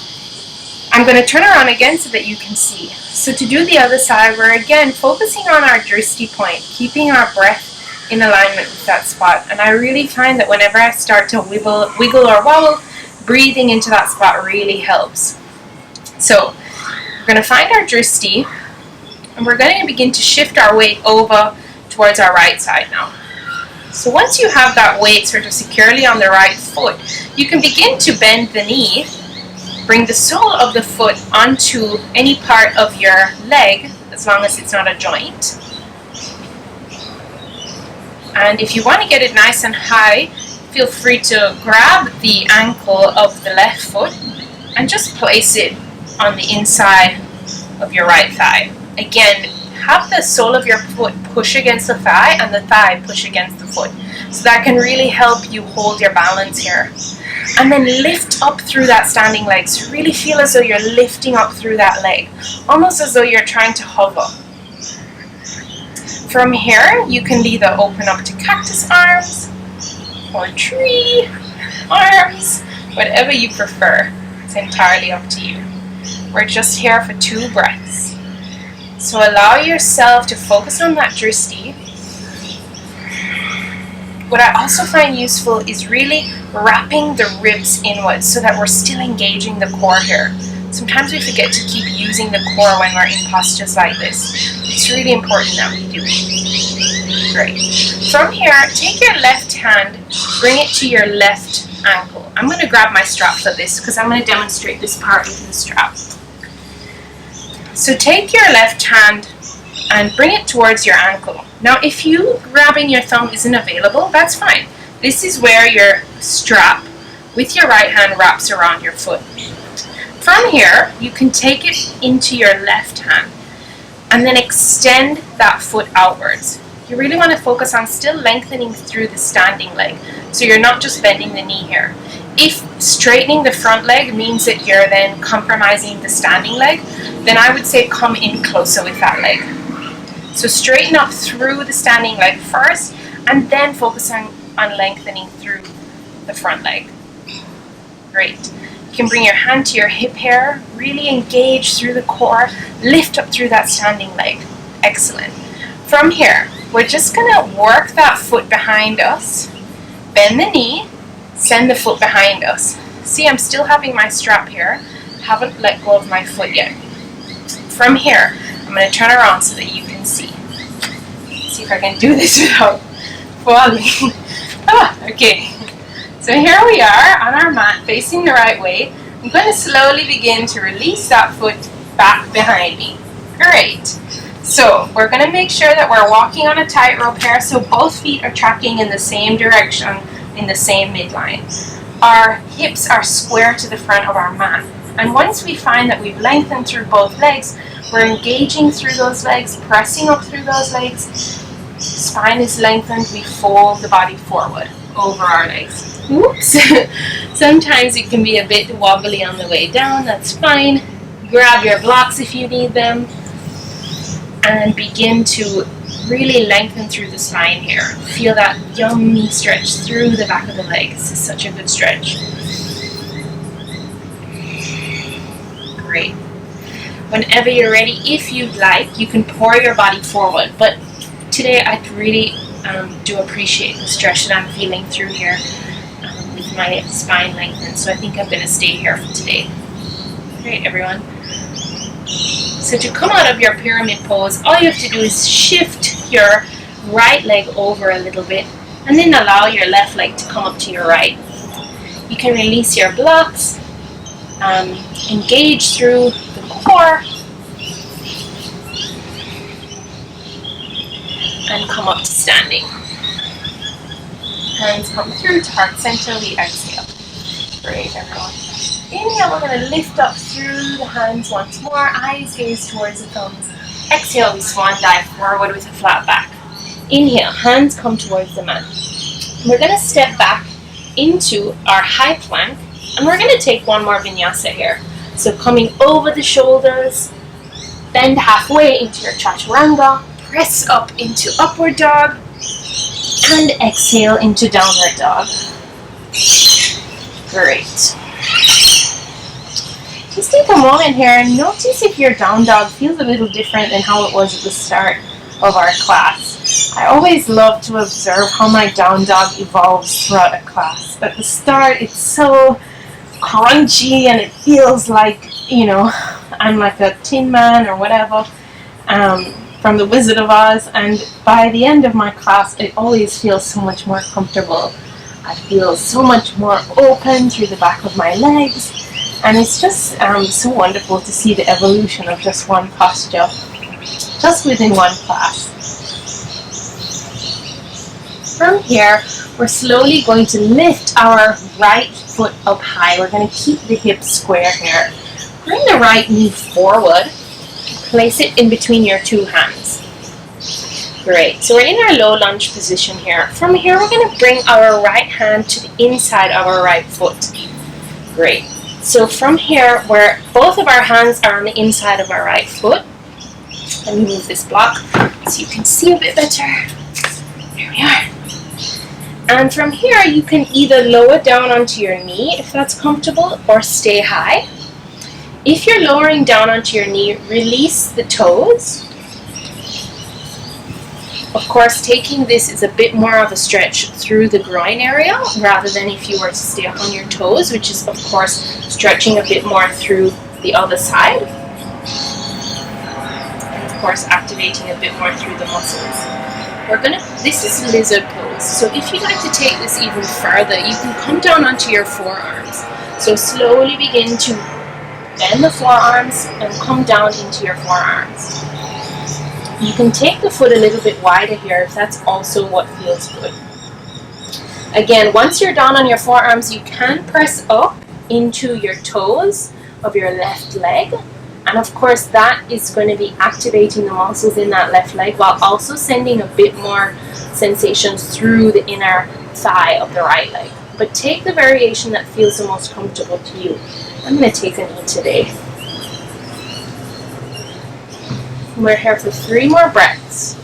I'm going to turn around again so that you can see. So to do the other side, we're again focusing on our drishti point, keeping our breath in alignment with that spot. And I really find that whenever I start to wiggle or wobble, breathing into that spot really helps. So we're going to find our drishti, and we're going to begin to shift our weight over towards our right side now. So once you have that weight sort of securely on the right foot, you can begin to bend the knee, bring the sole of the foot onto any part of your leg, as long as it's not a joint. And if you want to get it nice and high, feel free to grab the ankle of the left foot and just place it on the inside of your right thigh. Again, have the sole of your foot push against the thigh and the thigh push against the foot. So that can really help you hold your balance here. And then lift up through that standing leg. So really feel as though you're lifting up through that leg, almost as though you're trying to hover. From here, you can either open up to cactus arms or tree arms, whatever you prefer. It's entirely up to you. We're just here for 2 breaths. So allow yourself to focus on that drishti. What I also find useful is really wrapping the ribs inwards so that we're still engaging the core here. Sometimes we forget to keep using the core when we're in postures like this. It's really important that we do it. Great. From here, take your left hand, bring it to your left ankle. I'm going to grab my strap for this because I'm going to demonstrate this part with the strap. So take your left hand and bring it towards your ankle. Now, if you grabbing your thumb isn't available, that's fine. This is where your strap with your right hand wraps around your foot. From here, you can take it into your left hand and then extend that foot outwards. You really want to focus on still lengthening through the standing leg, so you're not just bending the knee here. If straightening the front leg means that you're then compromising the standing leg, then I would say come in closer with that leg. So straighten up through the standing leg first, and then focus on lengthening through the front leg. Great. You can bring your hand to your hip here, really engage through the core, lift up through that standing leg. Excellent. From here, we're just going to work that foot behind us, bend the knee, send the foot behind us. See, I'm still having my strap here, haven't let go of my foot yet. From here, I'm going to turn around so that you can see. See if I can do this without falling. Okay. So here we are on our mat, facing the right way. I'm going to slowly begin to release that foot back behind me. Great. So we're going to make sure that we're walking on a tightrope here, so both feet are tracking in the same direction, in the same midline. Our hips are square to the front of our mat. And once we find that we've lengthened through both legs, we're engaging through those legs, pressing up through those legs. Spine is lengthened, we fold the body forward over our legs. Oops. Sometimes it can be a bit wobbly on the way down, that's fine. Grab your blocks if you need them. And begin to really lengthen through the spine here. Feel that yummy stretch through the back of the leg. This is such a good stretch. Great. Whenever you're ready, if you'd like, you can pour your body forward. But today I really do appreciate the stretch that I'm feeling through here with my spine lengthened. So I think I'm going to stay here for today. Great, everyone. So to come out of your pyramid pose, all you have to do is shift your right leg over a little bit and then allow your left leg to come up to your right. You can release your blocks, engage through the core, and come up to standing. Hands come through to heart center, we exhale. Great, everyone. Inhale, we're going to lift up through the hands once more, eyes gaze towards the thumbs. Exhale, we swan dive forward with a flat back. Inhale, hands come towards the mat. We're going to step back into our high plank, and we're going to take one more vinyasa here. So coming over the shoulders, bend halfway into your chaturanga, press up into upward dog, and exhale into downward dog. Great. Just take a moment here and notice if your down dog feels a little different than how it was at the start of our class. I always love to observe how my down dog evolves throughout a class. At the start, it's so crunchy and it feels like, you know, I'm like a Tin Man or whatever from The Wizard of Oz. And by the end of my class, it always feels so much more comfortable. I feel so much more open through the back of my legs. And it's just so wonderful to see the evolution of just one posture, just within one class. From here, we're slowly going to lift our right foot up high. We're going to keep the hips square here. Bring the right knee forward. Place it in between your two hands. Great. So we're in our low lunge position here. From here, we're going to bring our right hand to the inside of our right foot. Great. So from here, where both of our hands are on the inside of our right foot, let me move this block so you can see a bit better. There we are. And from here, you can either lower down onto your knee if that's comfortable, or stay high. If you're lowering down onto your knee, release the toes. Of course, taking this is a bit more of a stretch through the groin area rather than if you were to stay up on your toes, which is of course stretching a bit more through the other side. And of course activating a bit more through the muscles. This is lizard pose. So if you'd like to take this even further, you can come down onto your forearms. So slowly begin to bend the forearms and come down into your forearms. You can take the foot a little bit wider here if that's also what feels good. Again, once you're down on your forearms, you can press up into your toes of your left leg. And of course, that is going to be activating the muscles in that left leg while also sending a bit more sensations through the inner thigh of the right leg. But take the variation that feels the most comfortable to you. I'm going to take a knee today. We're here for 3 more breaths.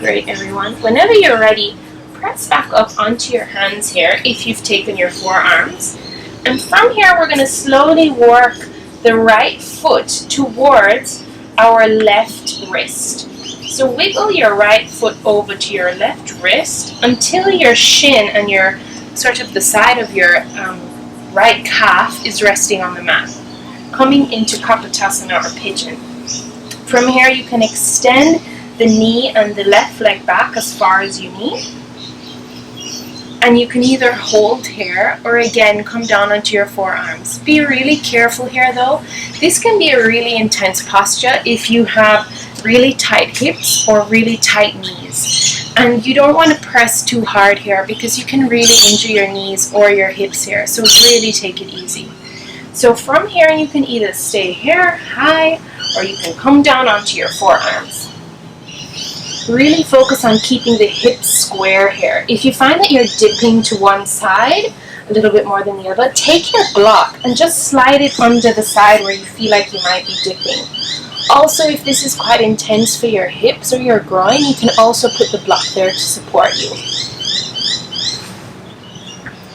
Great, everyone. Whenever you're ready, press back up onto your hands here if you've taken your forearms. And from here, we're going to slowly work the right foot towards our left wrist. So wiggle your right foot over to your left wrist until your shin and your sort of the side of your right calf is resting on the mat, coming into Kapotasana or pigeon. From here you can extend the knee and the left leg back as far as you need. And you can either hold here or again come down onto your forearms. Be really careful here though. This can be a really intense posture if you have really tight hips or really tight knees. And you don't want to press too hard here because you can really injure your knees or your hips here. So really take it easy. So from here you can either stay here high or you can come down onto your forearms. Really focus on keeping the hips square here. If you find that you're dipping to one side a little bit more than the other, take your block and just slide it under the side where you feel like you might be dipping. Also, if this is quite intense for your hips or your groin, you can also put the block there to support you.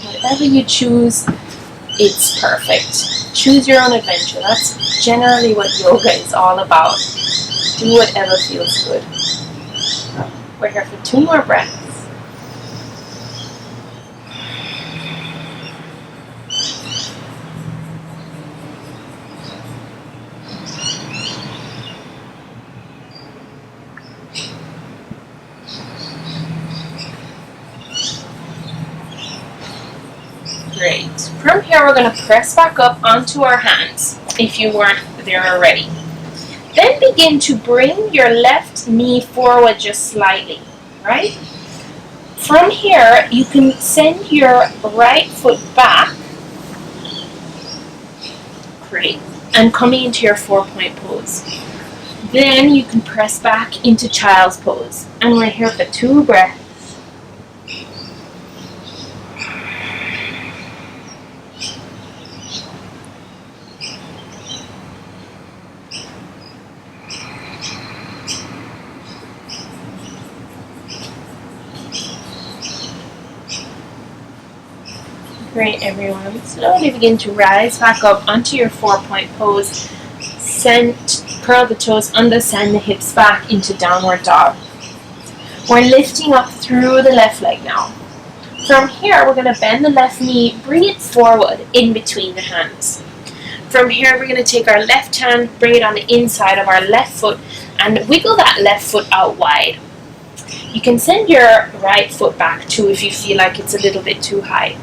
Whatever you choose, it's perfect. Choose your own adventure. That's generally what yoga is all about. Do whatever feels good. We're here for 2 more breaths. Great. From here, we're going to press back up onto our hands if you weren't there already. Then begin to bring your left knee forward just slightly, right? From here, you can send your right foot back. Great. And coming into your 4-point pose. Then you can press back into child's pose. And we're here for 2 breaths. Great, everyone. Slowly begin to rise back up onto your 4-point pose. Curl the toes under, send the hips back into downward dog. We're lifting up through the left leg now. From here, we're going to bend the left knee, bring it forward in between the hands. From here, we're going to take our left hand, bring it on the inside of our left foot, and wiggle that left foot out wide. You can send your right foot back too if you feel like it's a little bit too high.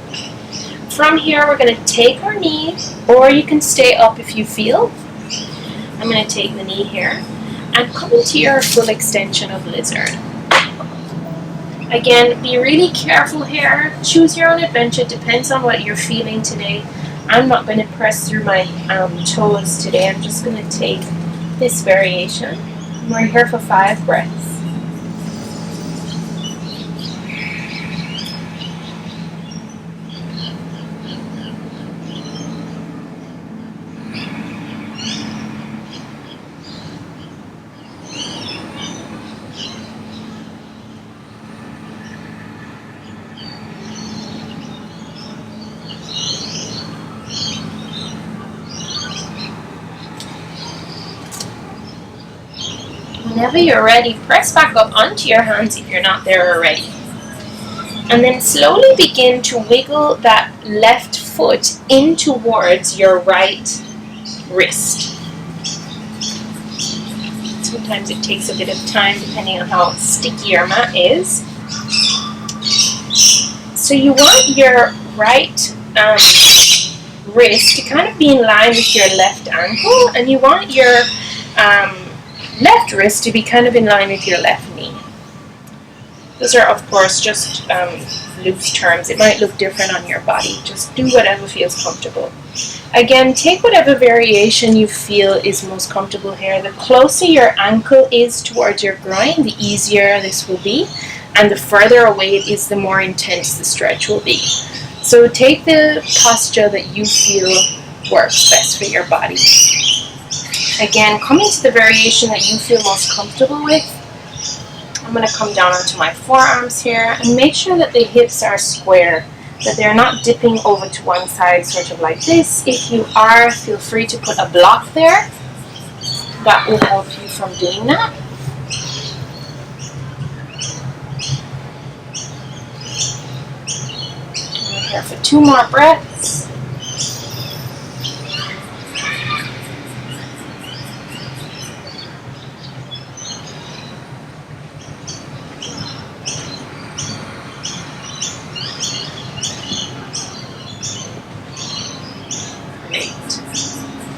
From here, we're going to take our knee, or you can stay up if you feel. I'm going to take the knee here, and come into your full extension of lizard. Again, be really careful here. Choose your own adventure, depends on what you're feeling today. I'm not going to press through my toes today. I'm just going to take this variation. We're here for 5 breaths. Whenever you're ready, press back up onto your hands if you're not there already. And then slowly begin to wiggle that left foot in towards your right wrist. Sometimes it takes a bit of time depending on how sticky your mat is. So you want your right wrist to kind of be in line with your left ankle, and you want your left wrist to be kind of in line with your left knee. Those are, of course, just loose terms. It might look different on your body. Just do whatever feels comfortable. Again, take whatever variation you feel is most comfortable here. The closer your ankle is towards your groin, the easier this will be. And the further away it is, the more intense the stretch will be. So take the posture that you feel works best for your body. Again, come into the variation that you feel most comfortable with. I'm going to come down onto my forearms here and make sure that the hips are square, that they're not dipping over to one side sort of like this. If you are, feel free to put a block there. That will help you from doing that. We're here for 2 more breaths.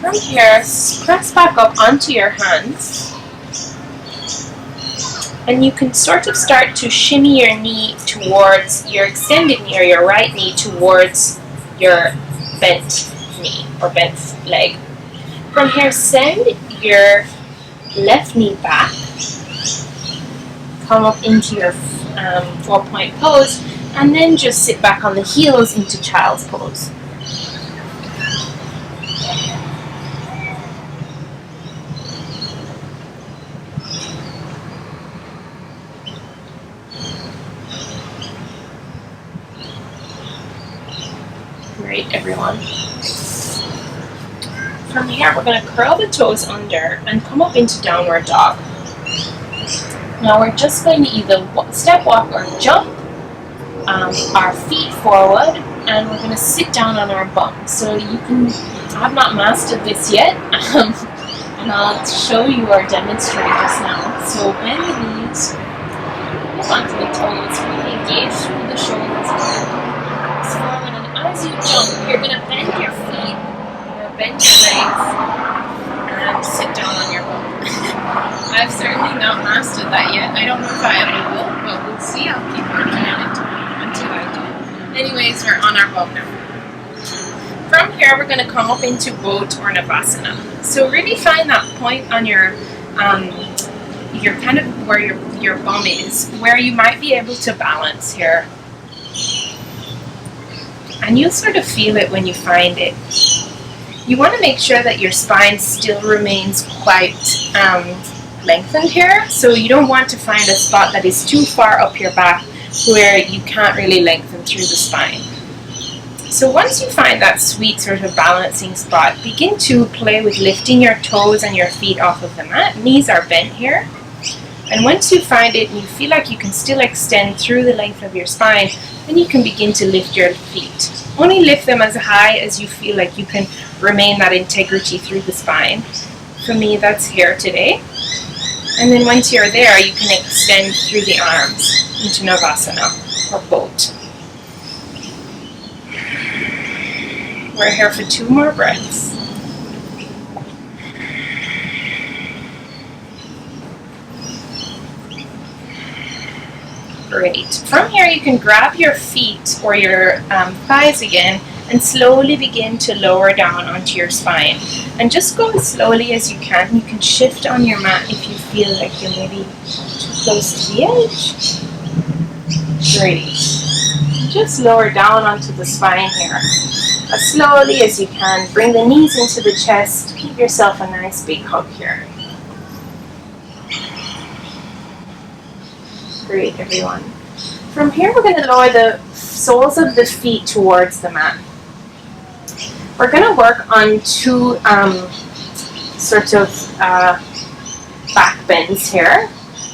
From here, press back up onto your hands, and you can sort of start to shimmy your knee towards your extended knee, or your right knee towards your bent knee or bent leg. From here, send your left knee back, come up into your 4-point pose, and then just sit back on the heels into child's pose. Great, everyone. From here, we're going to curl the toes under and come up into downward dog. Now we're just going to either step, walk, or jump our feet forward, and we're going to sit down on our bum. So you can, I've not mastered this yet, and I'll show you or demonstrate just now. So bend the knees, hold onto the toes, really engage through the shoulders. Forward, and as you jump, you're going to bend your feet, bend your legs, and sit down on your bum. I've certainly not mastered that yet. I don't know if I ever will, but we'll see. I'll keep working on it until I do. Anyways, we're on our bum now. From here, we're going to come up into boat or savasana. So really find that point on your kind of where your bum is, where you might be able to balance here. And you'll sort of feel it when you find it. You want to make sure that your spine still remains quite lengthened here. So you don't want to find a spot that is too far up your back where you can't really lengthen through the spine. So once you find that sweet sort of balancing spot, begin to play with lifting your toes and your feet off of the mat. Knees are bent here. And once you find it and you feel like you can still extend through the length of your spine, then you can begin to lift your feet. Only lift them as high as you feel like you can remain that integrity through the spine. For me, that's here today. And then once you're there, you can extend through the arms into Navasana or boat. We're here for 2 more breaths. Great. From here, you can grab your feet or your thighs again and slowly begin to lower down onto your spine. And just go as slowly as you can. You can shift on your mat if you feel like you're maybe too close to the edge. Great. Just lower down onto the spine here. As slowly as you can. Bring the knees into the chest. Give yourself a nice big hug here. Great, everyone. From here, we're going to lower the soles of the feet towards the mat. We're going to work on 2 sort of back bends here.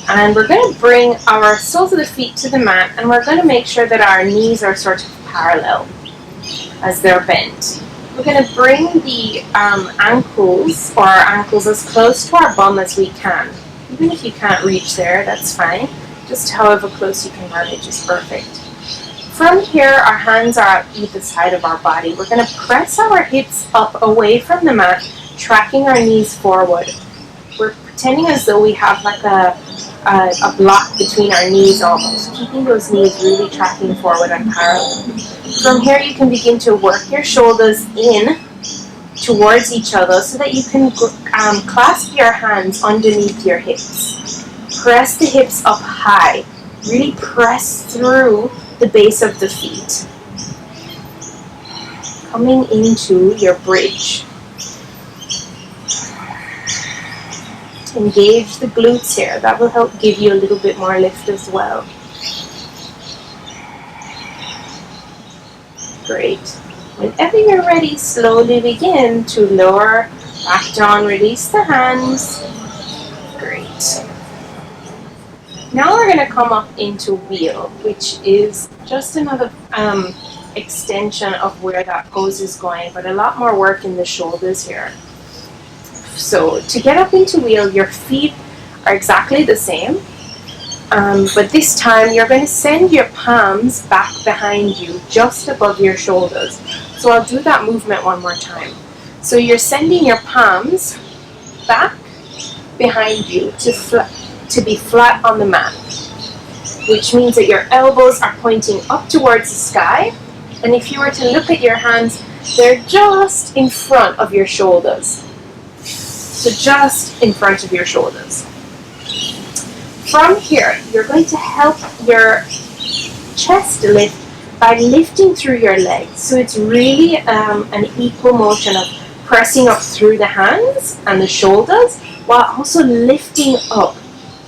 And we're going to bring our soles of the feet to the mat, and we're going to make sure that our knees are sort of parallel as they're bent. We're going to bring the ankles, or our ankles, as close to our bum as we can. Even if you can't reach there, that's fine. Just however close you can manage is perfect. From here, our hands are at either side of our body. We're going to press our hips up away from the mat, tracking our knees forward. We're pretending as though we have like a block between our knees almost, keeping those knees really tracking forward and parallel. From here, you can begin to work your shoulders in towards each other so that you can clasp your hands underneath your hips. Press the hips up high. Really press through the base of the feet. Coming into your bridge. Engage the glutes here. That will help give you a little bit more lift as well. Great. Whenever you're ready, slowly begin to lower back down. Release the hands. Great. Now we're going to come up into wheel, which is just another extension of where that pose is going, but a lot more work in the shoulders here. So to get up into wheel, your feet are exactly the same, but this time you're going to send your palms back behind you, just above your shoulders. So I'll do that movement one more time. So you're sending your palms back behind you to be flat on the mat, which means that your elbows are pointing up towards the sky, and if you were to look at your hands, they're just in front of your shoulders. So just in front of your shoulders. From here, you're going to help your chest lift by lifting through your legs. So it's really an equal motion of pressing up through the hands and the shoulders while also lifting up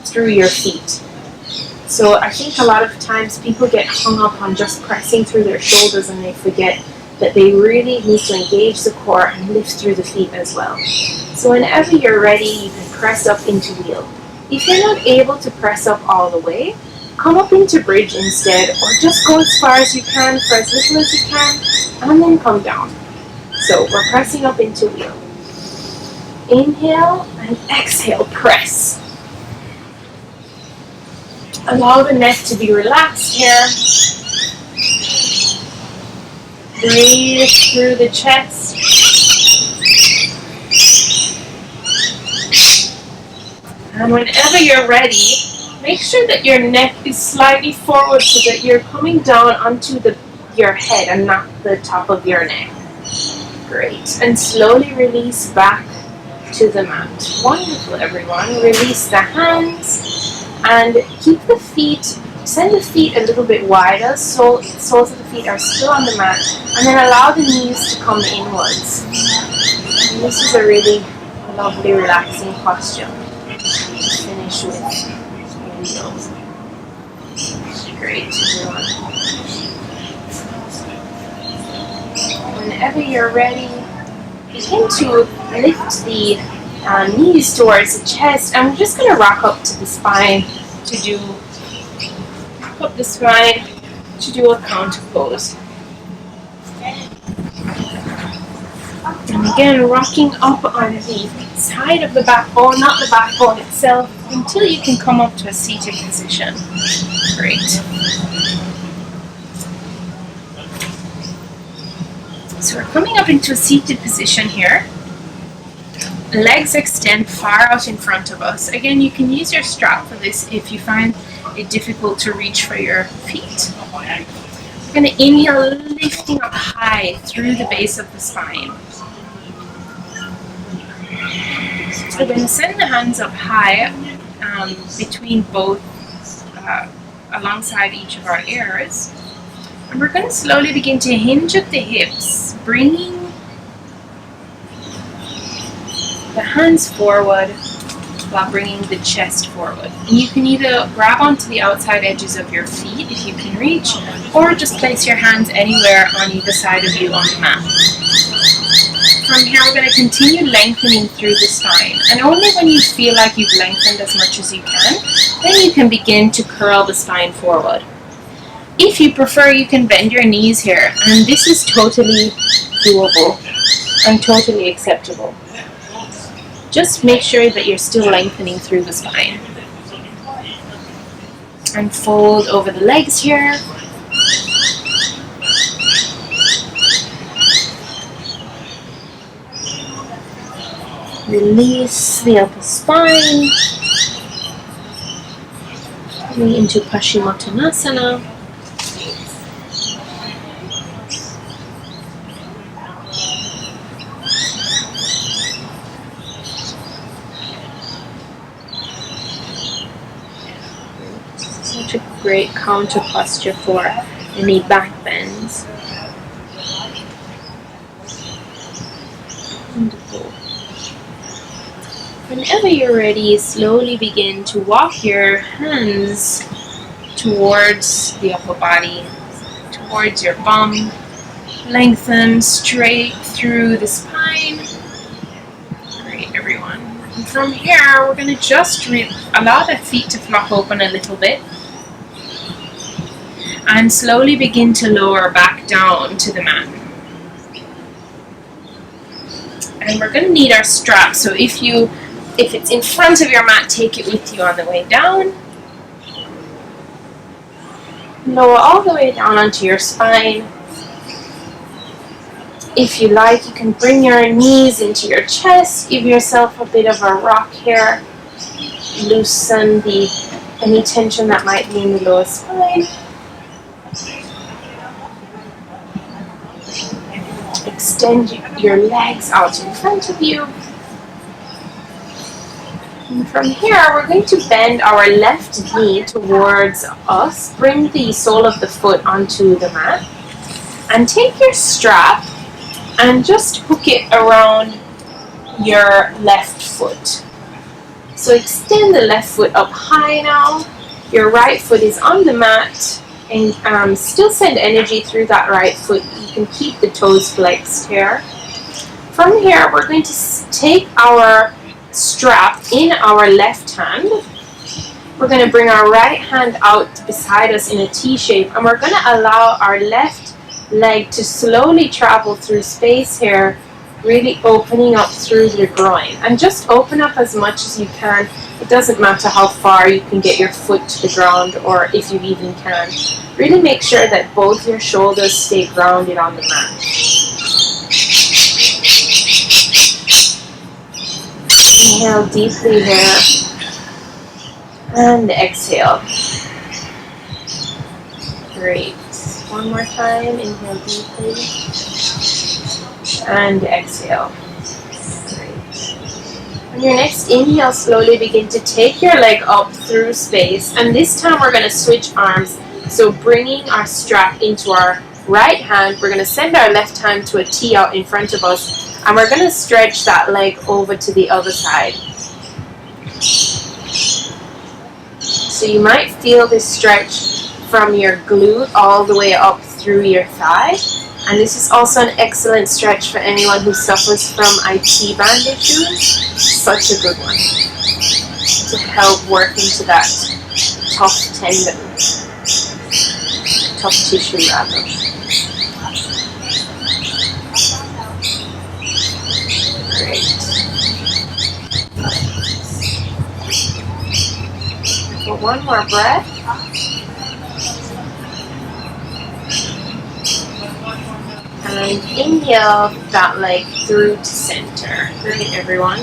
through your feet. So I think a lot of times people get hung up on just pressing through their shoulders and they forget that they really need to engage the core and lift through the feet as well. So whenever you're ready, you can press up into wheel. If you're not able to press up all the way, come up into bridge instead, or just go as far as you can, for as little as you can, and then come down. So we're pressing up into wheel. Inhale and exhale, press. Allow the neck to be relaxed here. Breathe through the chest. And whenever you're ready, make sure that your neck is slightly forward so that you're coming down onto your head and not the top of your neck. Great. And slowly release back to the mat. Wonderful, everyone. Release the hands and keep the feet, send the feet a little bit wider, so soles of the feet are still on the mat, and then allow the knees to come inwards. And this is a really lovely, relaxing posture. Finish with wheels. Great, everyone. Whenever you're ready, begin to lift the knees towards the chest, and we're just going to rock up to the spine to do a counter pose. And again, rocking up on the side of the backbone, not the backbone itself, until you can come up to a seated position. Great. So we're coming up into a seated position here. Legs extend far out in front of us. Again, you can use your strap for this if you find it difficult to reach for your feet. We're going to inhale, lifting up high through the base of the spine. We're going to send the hands up high between both, alongside each of our ears. And we're going to slowly begin to hinge at the hips, bringing the hands forward while bringing the chest forward. And you can either grab onto the outside edges of your feet if you can reach, or just place your hands anywhere on either side of you on the mat. From here, we're going to continue lengthening through the spine. And only when you feel like you've lengthened as much as you can, then you can begin to curl the spine forward. If you prefer, you can bend your knees here, and this is totally doable and totally acceptable. Just make sure that you're still lengthening through the spine. And fold over the legs here. Release the upper spine. Coming into Paschimottanasana. Such a great counter posture for any back bends. Wonderful. Whenever you're ready, slowly begin to walk your hands towards the upper body, towards your bum. Lengthen straight through the spine. Great, everyone. And from here, we're going to just allow the feet to flop open a little bit. And slowly begin to lower back down to the mat. And we're going to need our strap. So if it's in front of your mat, take it with you on the way down. Lower all the way down onto your spine. If you like, you can bring your knees into your chest. Give yourself a bit of a rock here. Loosen any tension that might be in the lower spine. Extend your legs out in front of you. And from here, we're going to bend our left knee towards us. Bring the sole of the foot onto the mat. And take your strap and just hook it around your left foot. So extend the left foot up high now. Your right foot is on the mat. And still send energy through that right foot. You can keep the toes flexed here. From here, we're going to take our strap in our left hand. We're going to bring our right hand out beside us in a T shape, and we're going to allow our left leg to slowly travel through space here, really opening up through the groin. And just open up as much as you can. It doesn't matter how far you can get your foot to the ground, or if you even can. Really make sure that both your shoulders stay grounded on the mat. Inhale deeply here. And exhale. Great. One more time. Inhale deeply. And exhale. On your next inhale, slowly begin to take your leg up through space. And this time we're going to switch arms. So bringing our strap into our right hand, we're going to send our left hand to a T out in front of us. And we're going to stretch that leg over to the other side. So you might feel this stretch from your glute all the way up through your thigh. And this is also an excellent stretch for anyone who suffers from IT band issues. Such a good one to help work into that tough tendon, tough tissue rather. Great. For one more breath. And inhale that leg through to center. Great, everyone.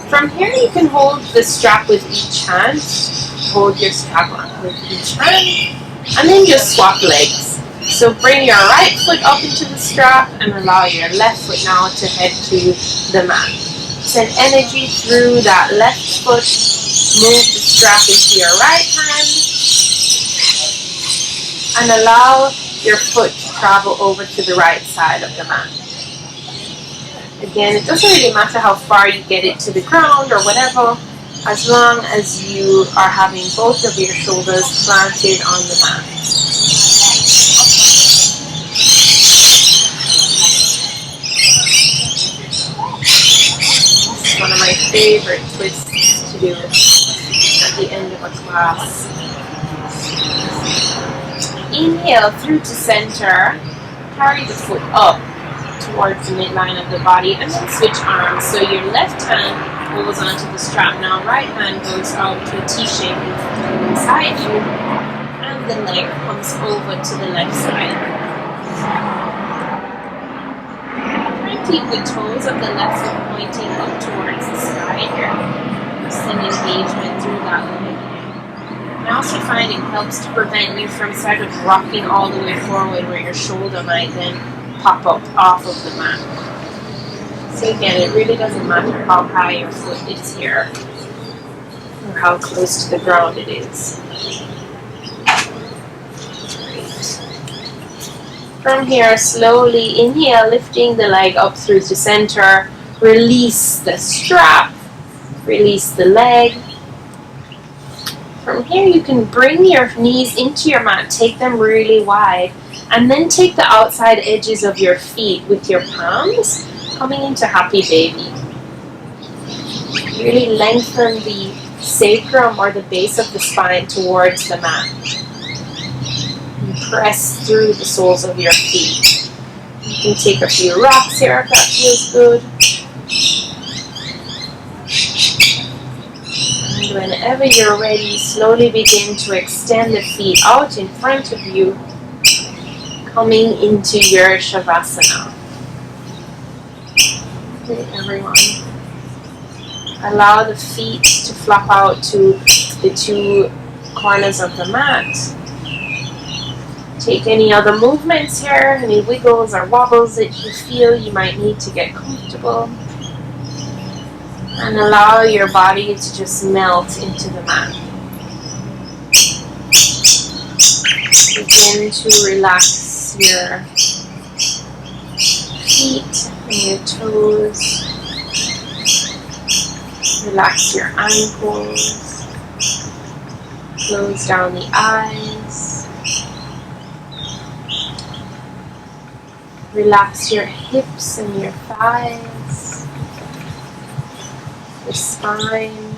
From here, you can hold the strap with each hand. Hold your strap on with each hand. And then just swap legs. So bring your right foot up into the strap and allow your left foot now to head to the mat. Send energy through that left foot. Move the strap into your right hand. And allow your foot to travel over to the right side of the mat. Again, it doesn't really matter how far you get it to the ground or whatever, as long as you are having both of your shoulders planted on the mat. favorite twists to do at the end of a class. Inhale through to center. Carry the foot up towards the midline of the body, and then switch arms. So your left hand goes onto the strap. Now right hand goes out to a T shape beside you, and the leg comes over to the left side. Try and keep the toes of the left foot pointing up towards the sky here. Send engagement through that leg. I also find it helps to prevent you from sort of rocking all the way forward where your shoulder might then pop up off of the mat. So again, it really doesn't matter how high your foot is here or how close to the ground it is. From here, slowly inhale, lifting the leg up through to center. Release the strap, release the leg. From here, you can bring your knees into your mat, take them really wide, and then take the outside edges of your feet with your palms, coming into happy baby. Really lengthen the sacrum or the base of the spine towards the mat. And press through the soles of your feet. You can take a few rocks here if that feels good. And whenever you're ready, slowly begin to extend the feet out in front of you, coming into your Shavasana. Okay, everyone. Allow the feet to flop out to the two corners of the mat. Take any other movements here, any wiggles or wobbles that you feel you might need to get comfortable. And allow your body to just melt into the mat. Begin to relax your feet and your toes. Relax your ankles. Close down the eyes. Relax your hips and your thighs. Your spine,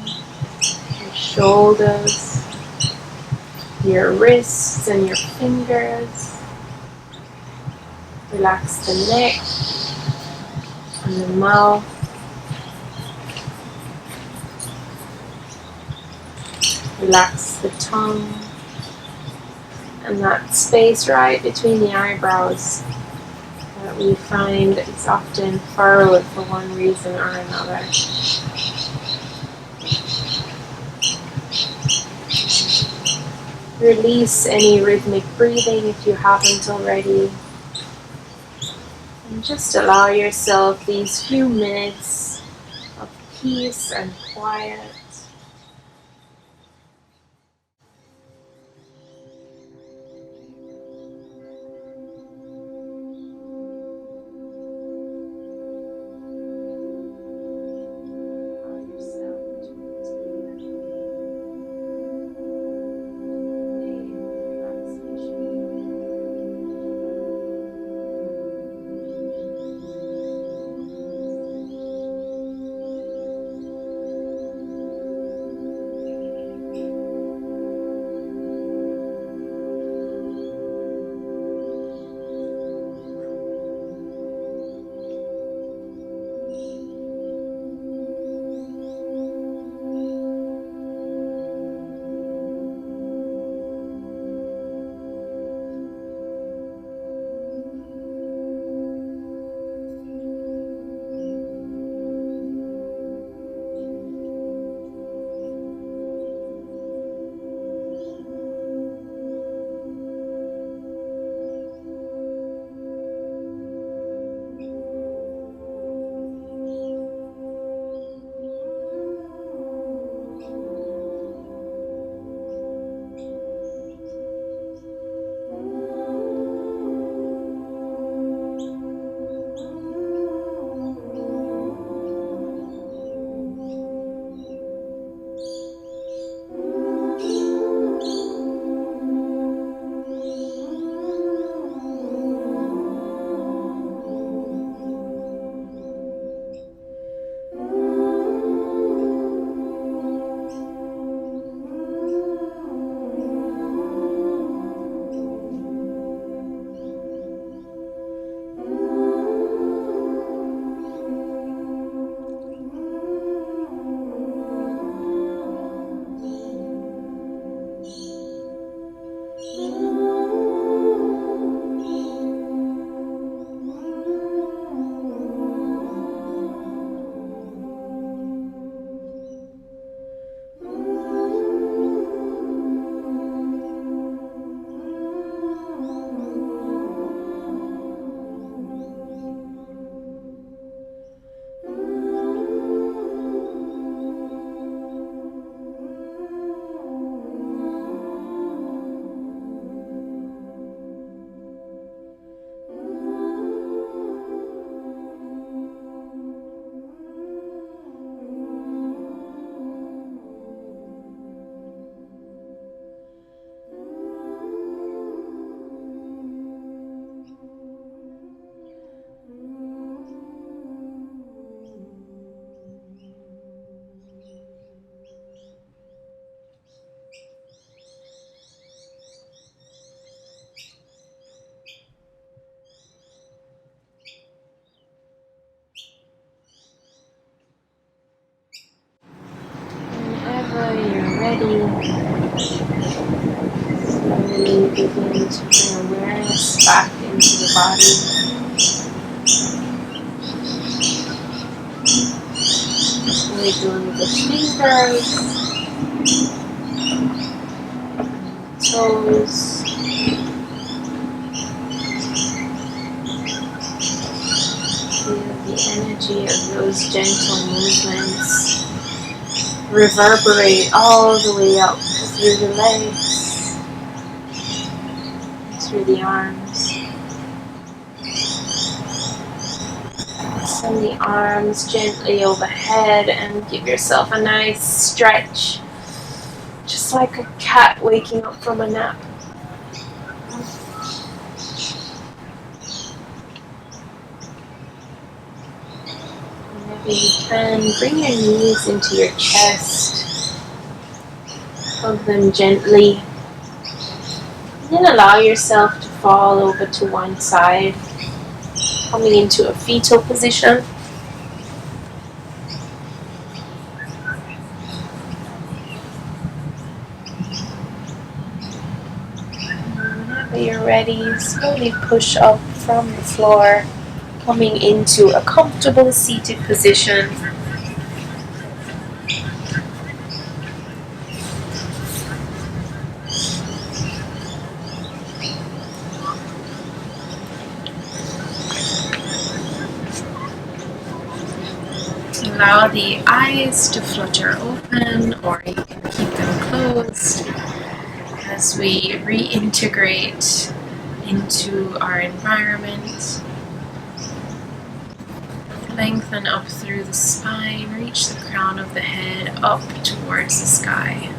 your shoulders, your wrists and your fingers. Relax the neck and the mouth. Relax the tongue and that space right between the eyebrows that we find is often furrowed for one reason or another. Release any rhythmic breathing if you haven't already. And just allow yourself these few minutes of peace and quiet. body. Slowly begin to bring awareness back into the body. Wiggle the fingers, toes. Feel the energy of those gentle movements reverberate all the way up through the legs, through the arms. Send the arms gently overhead and give yourself a nice stretch, just like a cat waking up from a nap. Whenever you can, bring your knees into your chest, hug them gently, and then allow yourself to fall over to one side, coming into a fetal position. Whenever you're ready, slowly push up from the floor, coming into a comfortable seated position. Allow the eyes to flutter open, or you can keep them closed as we reintegrate into our environment. Lengthen up through the spine, reach the crown of the head up towards the sky.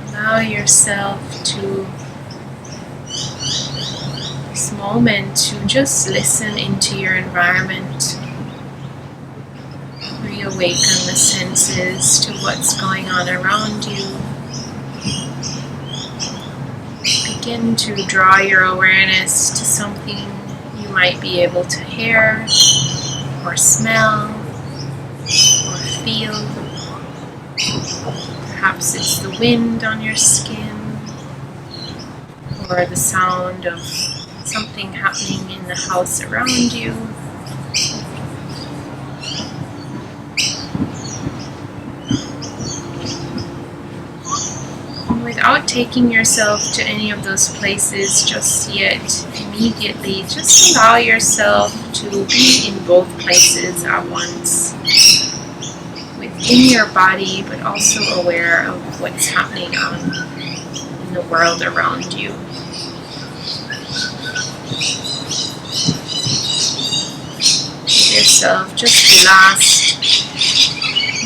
Allow yourself to this moment to just listen into your environment. Reawaken the senses to what's going on around you. Begin to draw your awareness to something you might be able to hear, or smell, or feel. Perhaps it's the wind on your skin, or the sound of something happening in the house around you. Without taking yourself to any of those places just yet, immediately just allow yourself to be in both places at once, within your body, but also aware of what's happening in the world around you. Give yourself just the last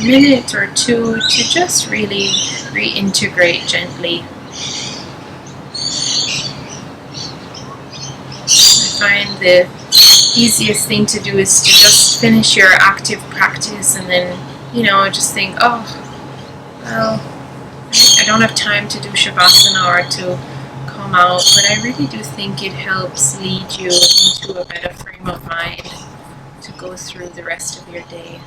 minute or two to just really reintegrate gently. I find the easiest thing to do is to just finish your active practice and then, just think, oh, well, I don't have time to do Shavasana or to come out, but I really do think it helps lead you into a better frame of mind to go through the rest of your day.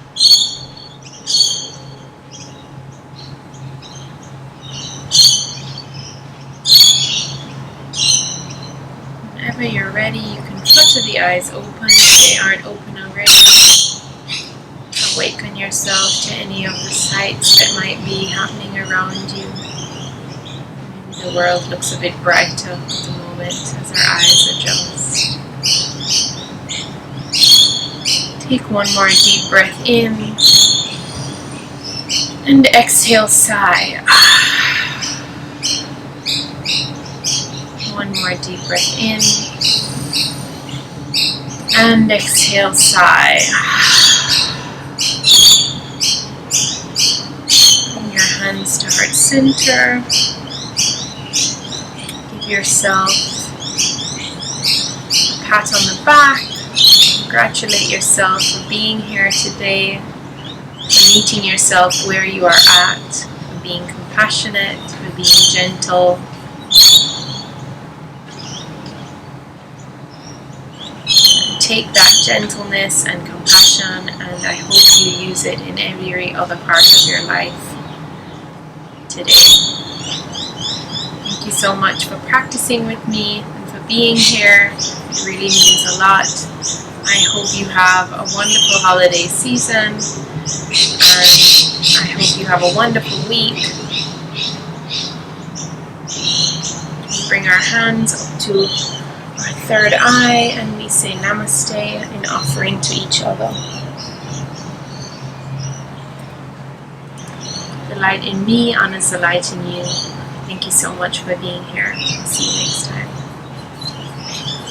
Whenever you're ready, you can flutter the eyes open if they aren't open already. Awaken yourself to any of the sights that might be happening around you. Maybe the world looks a bit brighter at the moment as our eyes adjust. Take one more deep breath in and exhale, sigh. One more deep breath in and exhale, sigh. Bring your hands to heart center. Give yourself a pat on the back. Congratulate yourself for being here today, for meeting yourself where you are at, for being compassionate, for being gentle. Take that gentleness and compassion meditation, and I hope you use it in every other part of your life today. Thank you so much for practicing with me and for being here. It really means a lot. I hope you have a wonderful holiday season, and I hope you have a wonderful week. We bring our hands up to our third eye and we say namaste in offering to each other. The light in me honors the light in you. Thank you so much for being here. See you.